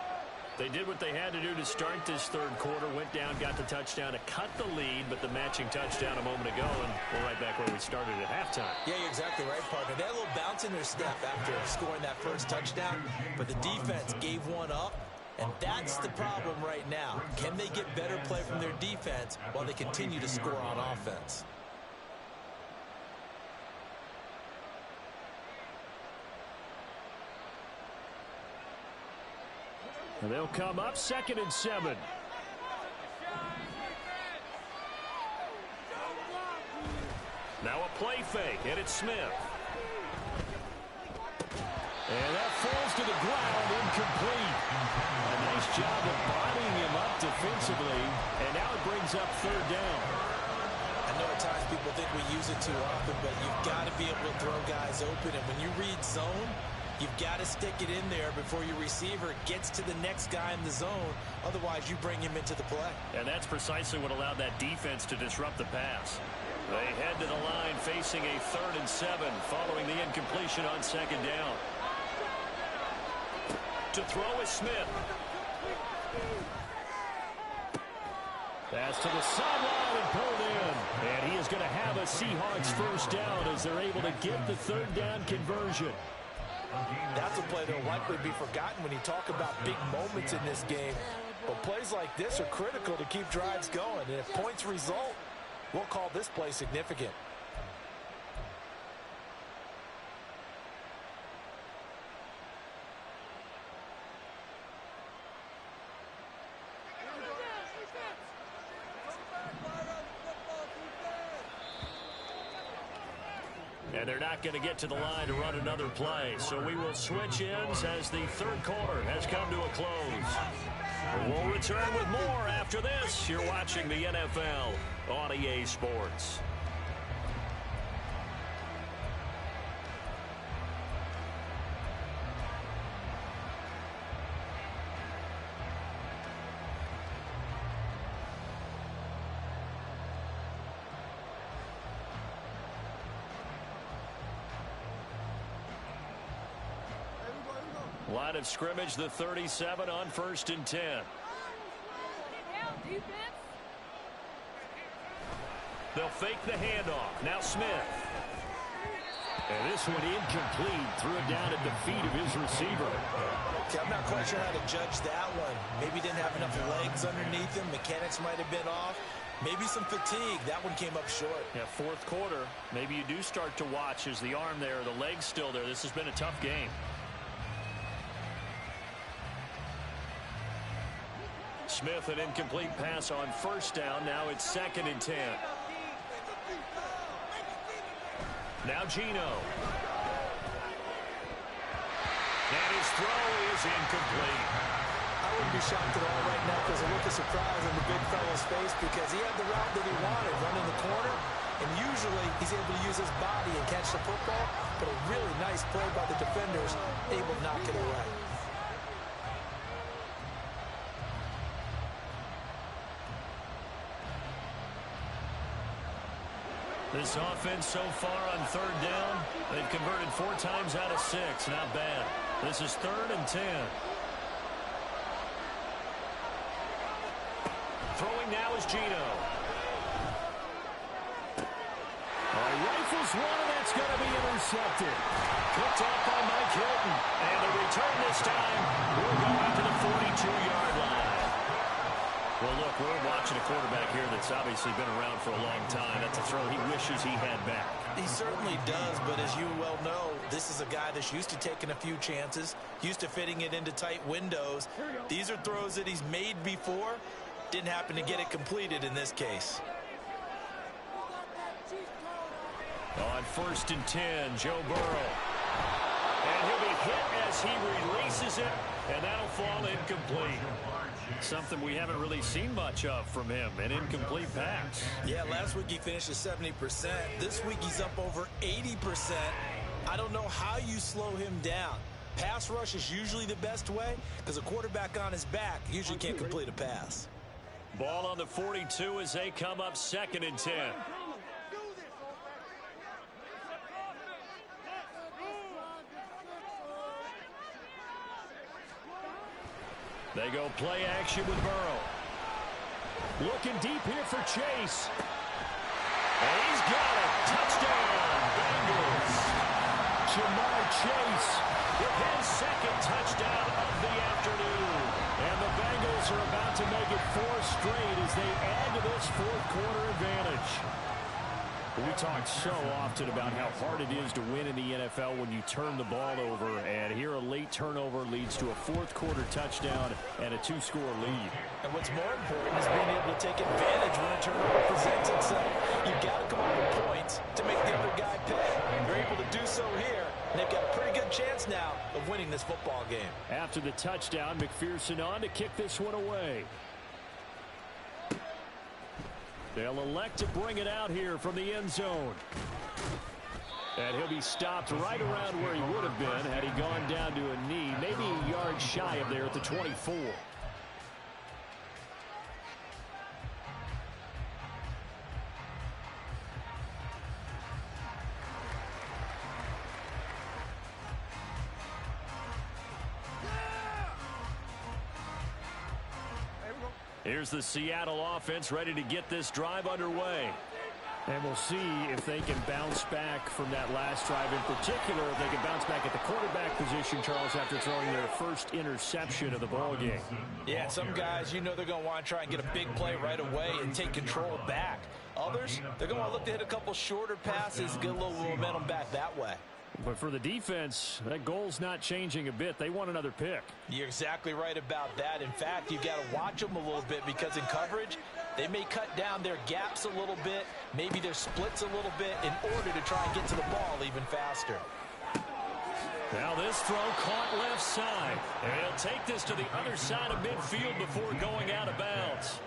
They did what they had to do to start this 3rd quarter, went down, got the touchdown to cut the lead, but the matching touchdown a moment ago, and we're right back where we started at halftime. Yeah, you're exactly right, partner. They had a little bounce in their step after scoring that 1st touchdown, but the defense gave one up, and that's the problem right now. Can they get better play from their defense while they continue to score on offense? And they'll come up 2nd and 7. Now a play fake, and it's Smith. And that falls to the ground, incomplete. A nice job of bodying him up defensively, and now it brings up third down. I know at times people think we use it too often, but you've got to be able to throw guys open. And when you read zone, you've got to stick it in there before your receiver gets to the next guy in the zone. Otherwise, you bring him into the play. And that's precisely what allowed that defense to disrupt the pass. They head to the line facing a 3rd and 7 following the incompletion on 2nd down. To throw is Smith. Pass to the sideline and pulled in. And he is going to have a Seahawks first down as they're able to get the 3rd down conversion. That's a play that will likely be forgotten when you talk about big moments in this game. But plays like this are critical to keep drives going. And if points result, we'll call this play significant. And they're not going to get to the line to run another play. So we will switch ends as the 3rd quarter has come to a close. We'll return with more after this. You're watching the NFL on EA Sports. Line of scrimmage, the 37 on 1st and 10. They'll fake the handoff. Now Smith. And this one incomplete. Threw it down at the feet of his receiver. Okay, I'm not quite sure how to judge that one. Maybe didn't have enough legs underneath him. Mechanics might have been off. Maybe some fatigue. That one came up short. Yeah, 4th quarter. Maybe you do start to watch as the arm there, the leg's still there. This has been a tough game. Smith, an incomplete pass on 1st down. Now it's 2nd and 10. Now Geno. And his throw is incomplete. I wouldn't be shocked at all right now because a look of surprise on the big fella's face because he had the route that he wanted, running the corner. And usually he's able to use his body and catch the football. But a really nice play by the defenders, able to knock it away. This offense so far on 3rd down, they've converted 4 times out of 6. Not bad. This is 3rd and 10. Throwing now is Geno. Rifles one, and that's going to be intercepted. Picked off by Mike Hilton. And the return this time will go out to the 42-yard line. Well, look, we're watching a quarterback here that's obviously been around for a long time. That's a throw he wishes he had back. He certainly does, but as you well know, this is a guy that's used to taking a few chances, used to fitting it into tight windows. These are throws that he's made before. Didn't happen to get it completed in this case. On 1st and 10, Joe Burrow. And he'll be hit as he releases it, and that'll fall incomplete. Something we haven't really seen much of from him, an incomplete pass. Yeah, last week he finished at 70%. This week he's up over 80%. I don't know how you slow him down. Pass rush is usually the best way because a quarterback on his back usually can't complete a pass. Ball on the 42 as they come up 2nd and 10. They go play action with Burrow. Looking deep here for Chase. And he's got it. Touchdown, Bengals. Jamar Chase with his 2nd touchdown of the afternoon. And the Bengals are about to make it 4 straight as they add to this 4th quarter advantage. We talk so often about how hard it is to win in the NFL when you turn the ball over, and here a late turnover leads to a fourth-quarter touchdown and a 2-score lead. And what's more important is being able to take advantage when a turnover presents itself. You've got to come up with points to make the other guy pay. They're able to do so here, and they've got a pretty good chance now of winning this football game. After the touchdown, McPherson on to kick this one away. They'll elect to bring it out here from the end zone. And he'll be stopped right around where he would have been had he gone down to a knee, maybe a yard shy of there at the 24. Here's the Seattle offense ready to get this drive underway. And we'll see if they can bounce back from that last drive, in particular if they can bounce back at the quarterback position, Charles, after throwing their first interception of the ballgame. Yeah, some guys, you know they're going to want to try and get a big play right away and take control back. Others, they're going to look to hit a couple shorter passes, get a little momentum back that way. But for the defense, that goal's not changing a bit. They want another pick. You're exactly right about that. In fact, you've got to watch them a little bit because in coverage, they may cut down their gaps a little bit, maybe their splits a little bit in order to try and get to the ball even faster. Now this throw caught left side. And he'll take this to the other side of midfield before going out of bounds.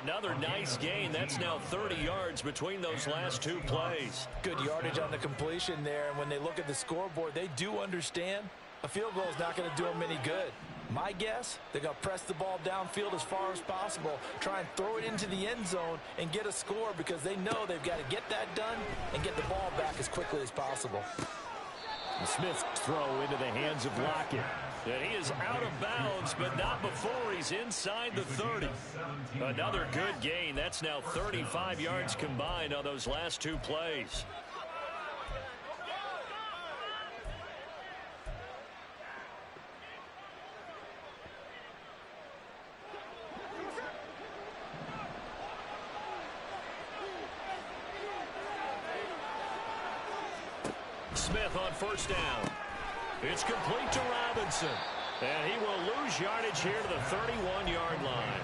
Another nice gain. That's now 30 yards between those last two plays. Good yardage on the completion there. And when they look at the scoreboard, they do understand a field goal is not going to do them any good. My guess, they're going to press the ball downfield as far as possible, try and throw it into the end zone and get a score because they know they've got to get that done and get the ball back as quickly as possible. Smith's throw into the hands of Lockett. And he is out of bounds, but not before he's inside the 30. Another good gain. That's now 35 yards combined on those last two plays. Smith on first down. It's complete to Robinson. And he will lose yardage here to the 31-yard line.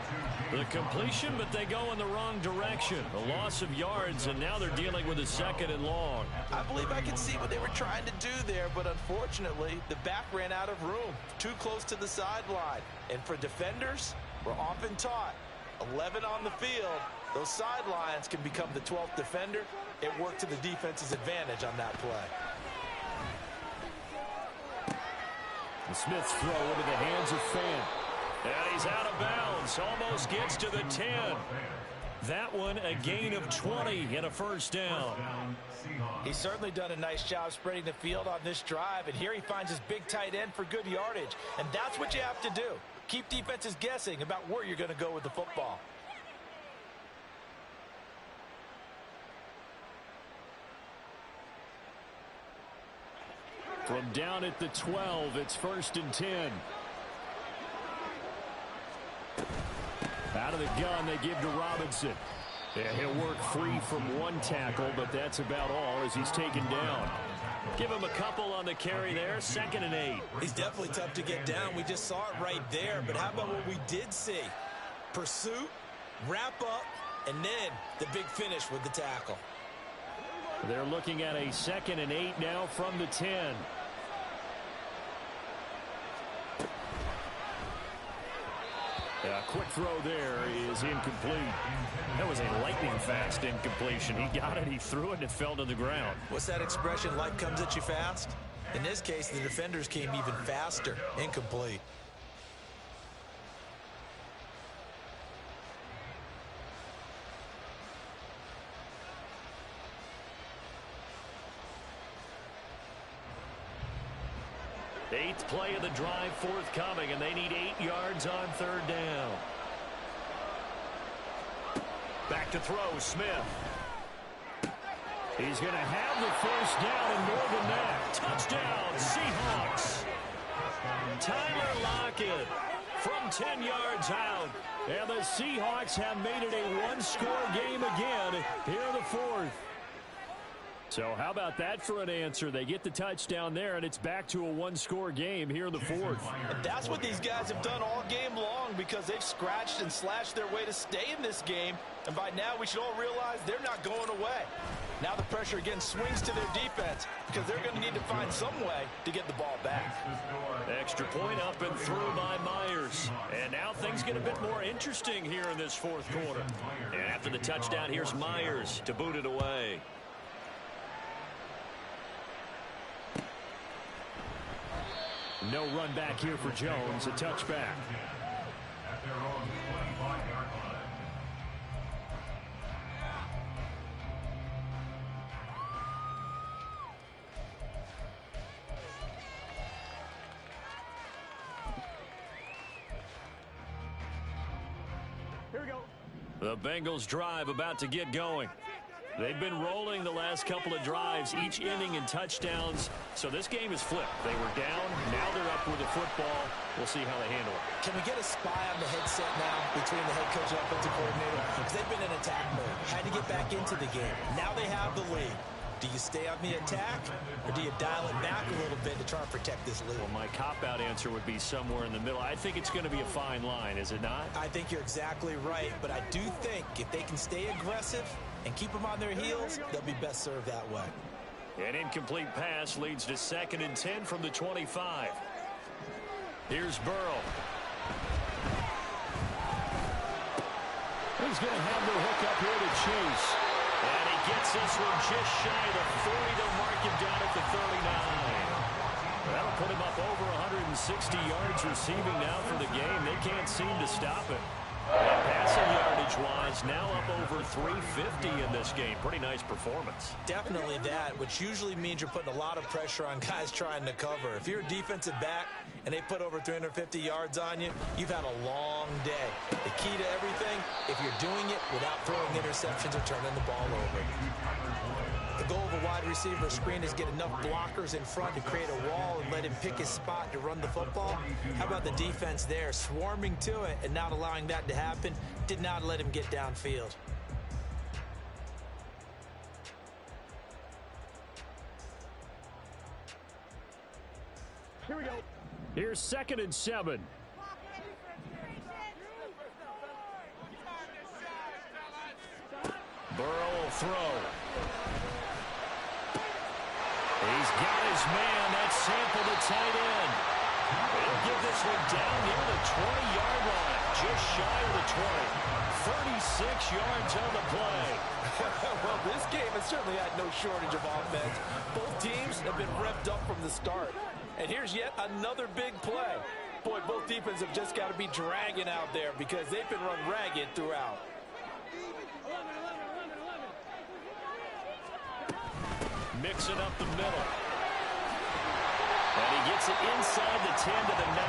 The completion, but they go in the wrong direction. A loss of yards, and now they're dealing with a second and long. I believe I can see what they were trying to do there, but unfortunately, the back ran out of room. Too close to the sideline. And for defenders, we're often taught, 11 on the field, those sidelines can become the 12th defender. It worked to the defense's advantage on that play. Smith's throw into the hands of Fant. And he's out of bounds. Almost gets to the 10. That one a gain of 20 and a first down. He's certainly done a nice job spreading the field on this drive. And here he finds his big tight end for good yardage. And that's what you have to do. Keep defenses guessing about where you're going to go with the football. From down at the 12, it's 1st and 10. Out of the gun, they give to Robinson. Yeah, he'll work free from one tackle, but that's about all as he's taken down. Give him a couple on the carry there, 2nd and 8. He's definitely tough to get down. We just saw it right there, but how about what we did see? Pursuit, wrap up, and then the big finish with the tackle. They're looking at a 2nd and 8 now from the 10. A quick throw there is incomplete. That was a lightning-fast incompletion. He got it, he threw it, and it fell to the ground. What's that expression, life comes at you fast? In this case, the defenders came even faster. Incomplete. Eighth play of the drive forthcoming, and they need 8 yards on 3rd down. Back to throw, Smith. He's going to have the first down and more than that. Touchdown, Seahawks. Tyler Lockett from 10 yards out. And the Seahawks have made it a one-score game again here in the 4th. So how about that for an answer? They get the touchdown there, and it's back to a one-score game here in the fourth. And that's what these guys have done all game long because they've scratched and slashed their way to stay in this game. And by now, we should all realize they're not going away. Now the pressure again swings to their defense because they're going to need to find some way to get the ball back. Extra point up and through by Myers. And now things get a bit more interesting here in this fourth quarter. And after the touchdown, here's Myers to boot it away. No run back here for Jones. A touchback. Here we go. The Bengals drive about to get going. They've been rolling the last couple of drives, each inning in touchdowns. So this game is flipped. They were down. Now they're up with the football. We'll see how they handle it. Can we get a spy on the headset now between the head coach and offensive coordinator? Because they've been in attack mode. Had to get back into the game. Now they have the lead. Do you stay on the attack, or do you dial it back a little bit to try and protect this lead? Well, my cop-out answer would be somewhere in the middle. I think it's going to be a fine line, is it not? I think you're exactly right, but I do think if they can stay aggressive and keep them on their heels, they'll be best served that way. An incomplete pass leads to 2nd and 10 from the 25. Here's Burrow. He's going to have the hook up here to Chase. And he gets this one just shy of the 40. They'll mark him down at the 39. That'll put him up over 160 yards receiving now for the game. They can't seem to stop it. And passing yardage-wise, now up over 350 in this game. Pretty nice performance. Definitely that, which usually means you're putting a lot of pressure on guys trying to cover. If you're a defensive back and they put over 350 yards on you, you've had a long day. The key to everything, if you're doing it without throwing interceptions or turning the ball over. The goal of a wide receiver screen is get enough blockers in front to create a wall and let him pick his spot to run the football. How about the defense there, swarming to it and not allowing that to happen? Did not let him get downfield. Here we go. Here's 2nd and 7. Burrow will throw. He's got his man. That's Sample the tight end. He'll give this one down near the 20-yard line. Just shy of the 20. 36 yards on the play. Well, this game has certainly had no shortage of offense. Both teams have been revved up from the start. And here's yet another big play. Boy, both defenses have just got to be dragging out there because they've been run ragged throughout. Mixing up the middle. And he gets it inside the 10 to the 9.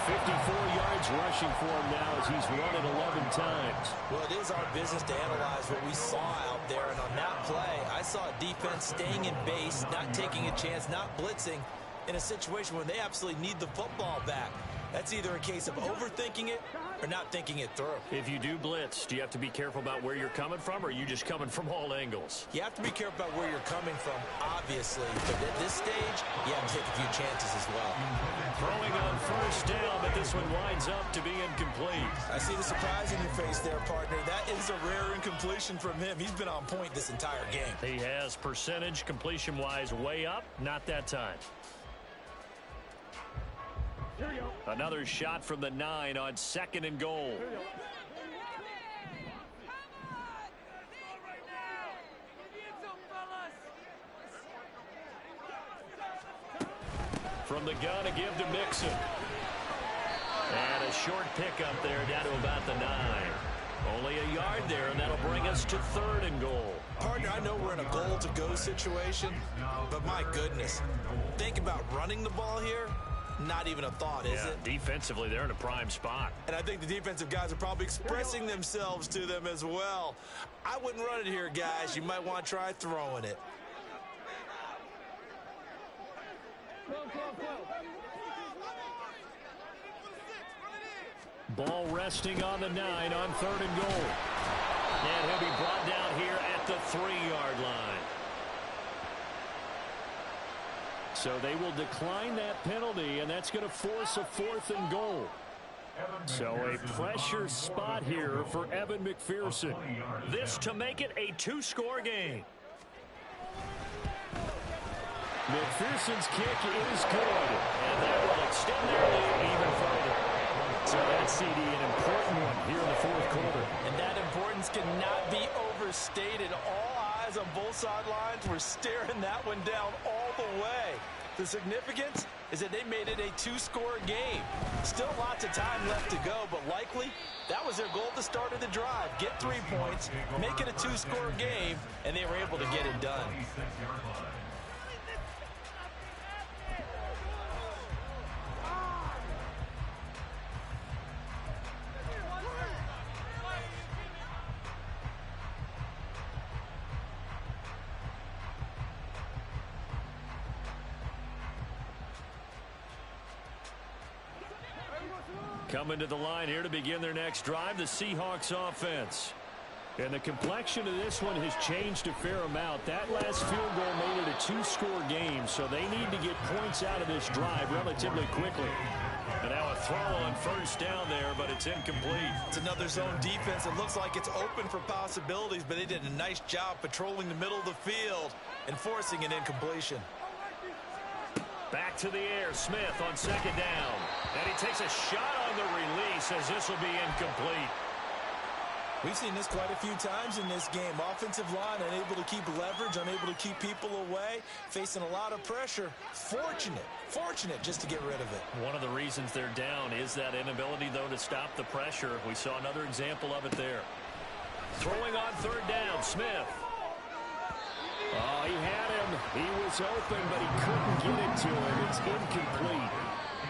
54 yards rushing for him now as he's run it 11 times. Well, it is our business to analyze what we saw out there. And on that play, I saw a defense staying in base, not taking a chance, not blitzing in a situation where they absolutely need the football back. That's either a case of overthinking it or not thinking it through. If you do blitz, do you have to be careful about where you're coming from, or are you just coming from all angles? You have to be careful about where you're coming from, obviously. But at this stage, you have to take a few chances as well. Throwing on 1st down, but this one winds up to be incomplete. I see the surprise in your face there, partner. That is a rare incompletion from him. He's been on point this entire game. He has percentage completion-wise way up. Not that time. Here we go. Another shot from the 9 on 2nd and goal. Here we go. From the gun to give to Mixon. And a short pickup there down to about the 9. Only a yard there, and that'll bring us to 3rd and goal. Partner, I know we're in a goal-to-go situation, but my goodness. Think about running the ball here. Not even a thought, is it? Defensively, they're in a prime spot. And I think the defensive guys are probably expressing themselves to them as well. I wouldn't run it here, guys. You might want to try throwing it. Ball resting on the 9 on 3rd and goal. And he'll be brought down here at the 3-yard line. So they will decline that penalty, and that's going to force a 4th and goal. So a pressure spot here for Evan McPherson. This to make it a 2-score game. McPherson's kick is good, and that will extend their lead even further. So that's CD, an important one here in the 4th quarter. And that importance cannot be overstated. All eyes on both sidelines were staring that one down all the way. The significance is that they made it a 2-score game. Still lots of time left to go, but likely that was their goal at the start of the drive. Get 3 points, make it a 2-score game, and they were able to get it done. Coming to the line here to begin their next drive, the Seahawks offense. And the complexion of this one has changed a fair amount. That last field goal made it a 2-score game, so they need to get points out of this drive relatively quickly. And now a throw on 1st down there, but it's incomplete. It's another zone defense. It looks like it's open for possibilities, but they did a nice job patrolling the middle of the field and forcing an incompletion. Back to the air, Smith on 2nd down. And he takes a shot on the release as this will be incomplete. We've seen this quite a few times in this game. Offensive line unable to keep leverage, unable to keep people away, facing a lot of pressure. Fortunate just to get rid of it. One of the reasons they're down is that inability, though, to stop the pressure. We saw another example of it there. Throwing on 3rd down, Smith. Oh, he had him. He was open, but he couldn't get it to him. It's incomplete.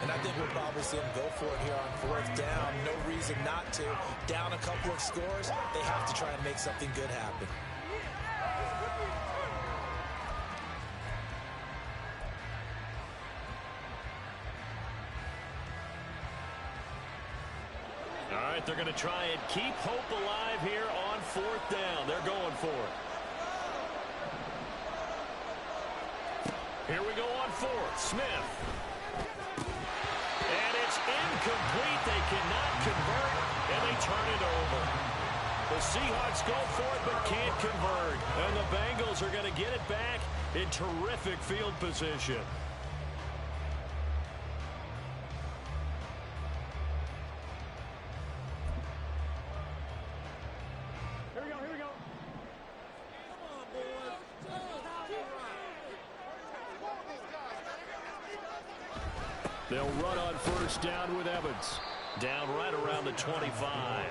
And I think we'll probably see him go for it here on 4th down. No reason not to. Down a couple of scores, they have to try and make something good happen. All right, they're going to try and keep hope alive here on 4th down. They're going for it. Here we go on 4th. Smith. And it's incomplete. They cannot convert, and they turn it over. The Seahawks go for it but can't convert. And the Bengals are going to get it back in terrific field position. Here we go. They'll run on 1st down with Evans. Down right around the 25.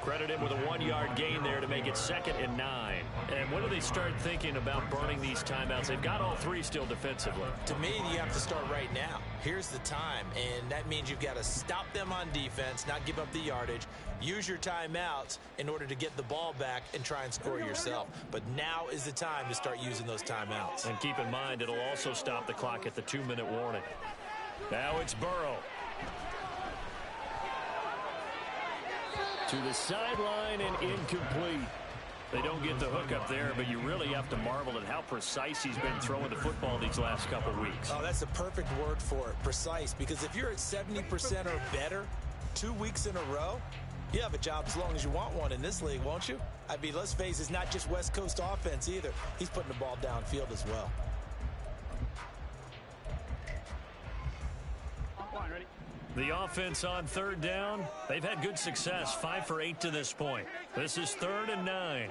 Credit him with a 1-yard gain there to make it 2nd and 9. And when do they start thinking about burning these timeouts? They've got all 3 still defensively. To me, you have to start right now. Here's the time, and that means you've got to stop them on defense, not give up the yardage, use your timeouts in order to get the ball back and try and score yourself. But now is the time to start using those timeouts. And keep in mind, it'll also stop the clock at the 2-minute warning. Now it's Burrow. To the sideline and incomplete. They don't get the hook up there, but you really have to marvel at how precise he's been throwing the football these last couple weeks. Oh, that's the perfect word for it, precise. Because if you're at 70% or better 2 weeks in a row, you have a job as long as you want one in this league, won't you? I mean, let's face it, it's not just West Coast offense either. He's putting the ball downfield as well. Ready? The offense on 3rd down, they've had good success, 5 for 8 to this point. This is 3rd and 9.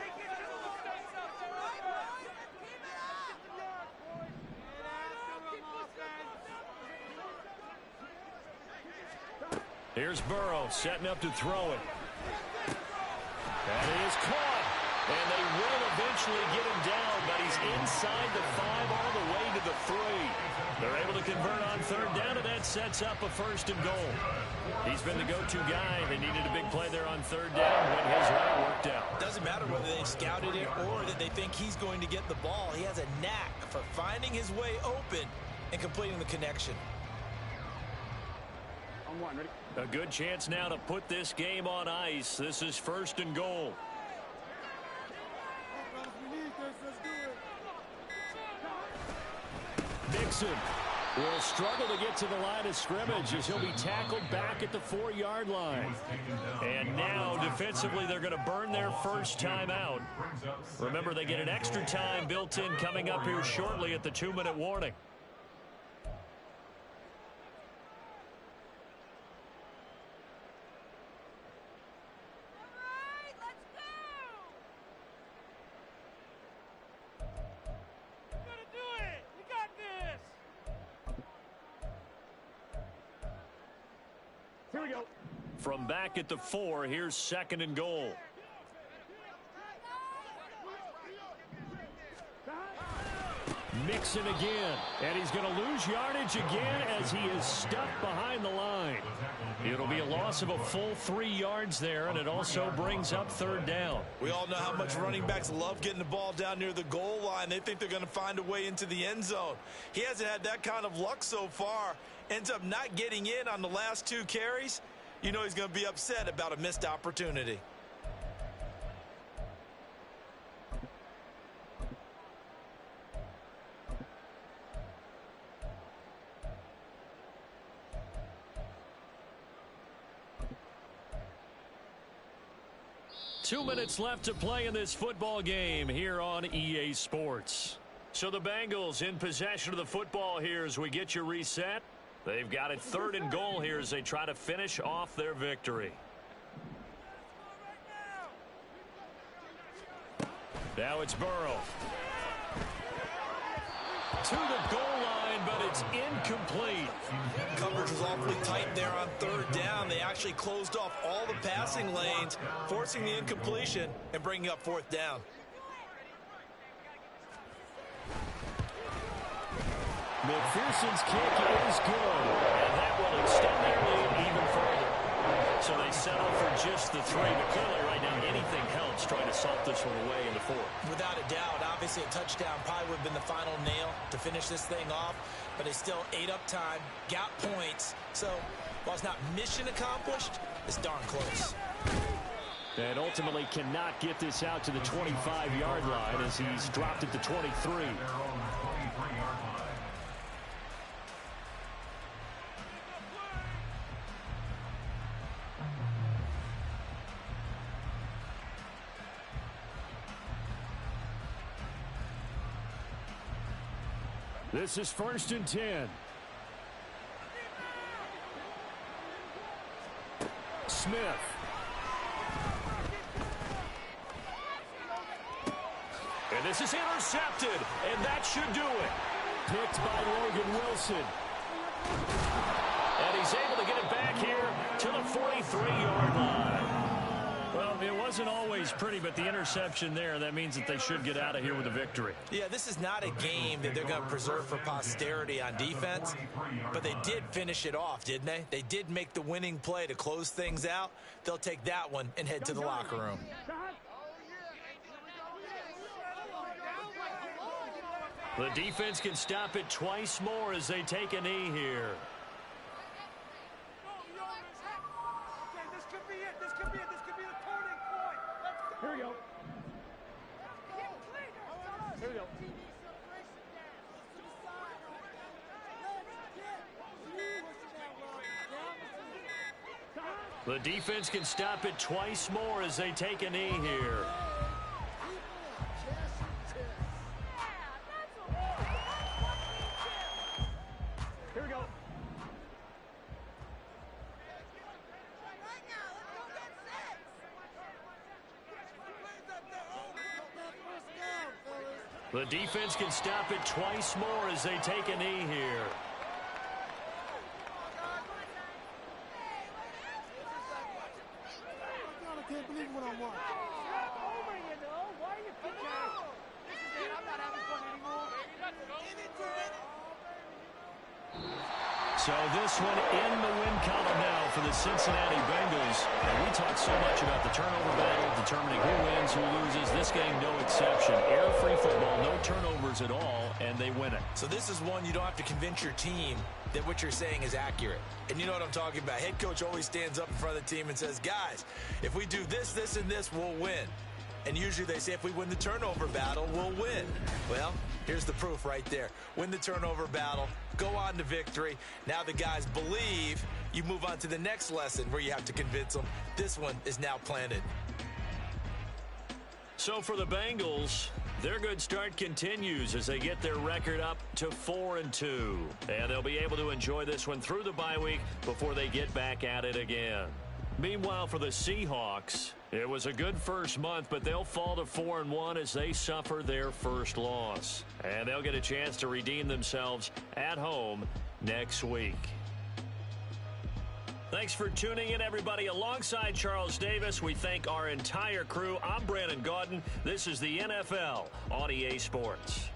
Here's Burrow setting up to throw it. And he is caught. And they will eventually get him down, but he's inside the 5 all the way to the 3. They're able to convert on 3rd down, and that sets up a 1st and goal. He's been the go-to guy. They needed a big play there on 3rd down, but his route worked out. Doesn't matter whether they've scouted it or that they think he's going to get the ball. He has a knack for finding his way open and completing the connection. On 1, ready? A good chance now to put this game on ice. This is 1st and goal. McPherson will struggle to get to the line of scrimmage as he'll be tackled back at the 4-yard line. And now, defensively, they're going to burn their first time out. Remember, they get an extra time built in coming up here shortly at the 2-minute warning. Here we go. From back at the 4, here's 2nd and goal. Mixon again, and he's going to lose yardage again as he is stuck behind the line. It'll be a loss of a full 3 yards there, and it also brings up 3rd down. We all know how much running backs love getting the ball down near the goal line. They think they're going to find a way into the end zone. He hasn't had that kind of luck so far. Ends up not getting in on the last 2 carries. You know he's going to be upset about a missed opportunity. Two minutes left to play in this football game here on EA Sports. So the Bengals in possession of the football here as we get you reset. They've got it 3rd and goal here as they try to finish off their victory. Now it's Burrow. To the goal line, but it's incomplete. Coverage was awfully tight there on 3rd down. They actually closed off all the passing lanes, forcing the incompletion and bringing up 4th down. McPherson's kick is good, and that will extend their lead even further. So they settle for just the 3, but clearly right now anything helps trying to salt this one away in the 4th. Without a doubt, obviously a touchdown probably would have been the final nail to finish this thing off, but they still ate up time, got points. So while it's not mission accomplished, it's darn close. And ultimately cannot get this out to the 25-yard line as he's dropped at the 23. This is 1st and 10. Smith. And this is intercepted, and that should do it. Picked by Logan Wilson. And he's able to get it back here to the 43-yard line. Well, it wasn't always pretty, but the interception there, that means that they should get out of here with a victory. Yeah, this is not a game that they're going to preserve for posterity on defense, but they did finish it off, didn't they? They did make the winning play to close things out. They'll take that one and head to the locker room. The defense can stop it twice more as they take a knee here. Here we go. Here we go. The defense can stop it twice more as they take a knee here. Here we go. The defense can stop it twice more as they take a knee here. I can't believe what I'm watching. Over, you know. Why are you picking out? This is it. I'm not having fun anymore. So this one in the win column now for the Cincinnati Bengals. And we talked so much about the turnover battle, determining who wins, who loses. This game, no exception. Air-free football, no turnovers at all, and they win it. So this is one you don't have to convince your team that what you're saying is accurate. And you know what I'm talking about. Head coach always stands up in front of the team and says, guys, if we do this, this, and this, we'll win. And usually they say if we win the turnover battle, we'll win. Well, here's the proof right there. Win the turnover battle, go on to victory. Now the guys believe. You move on to the next lesson where you have to convince them. This one is now planted. So for the Bengals, their good start continues as they get their record up to 4-2. And they'll be able to enjoy this one through the bye week before they get back at it again. Meanwhile, for the Seahawks, it was a good first month, but they'll fall to 4-1 as they suffer their first loss. And they'll get a chance to redeem themselves at home next week. Thanks for tuning in, everybody. Alongside Charles Davis, we thank our entire crew. I'm Brandon Gaudin. This is the NFL on EA Sports.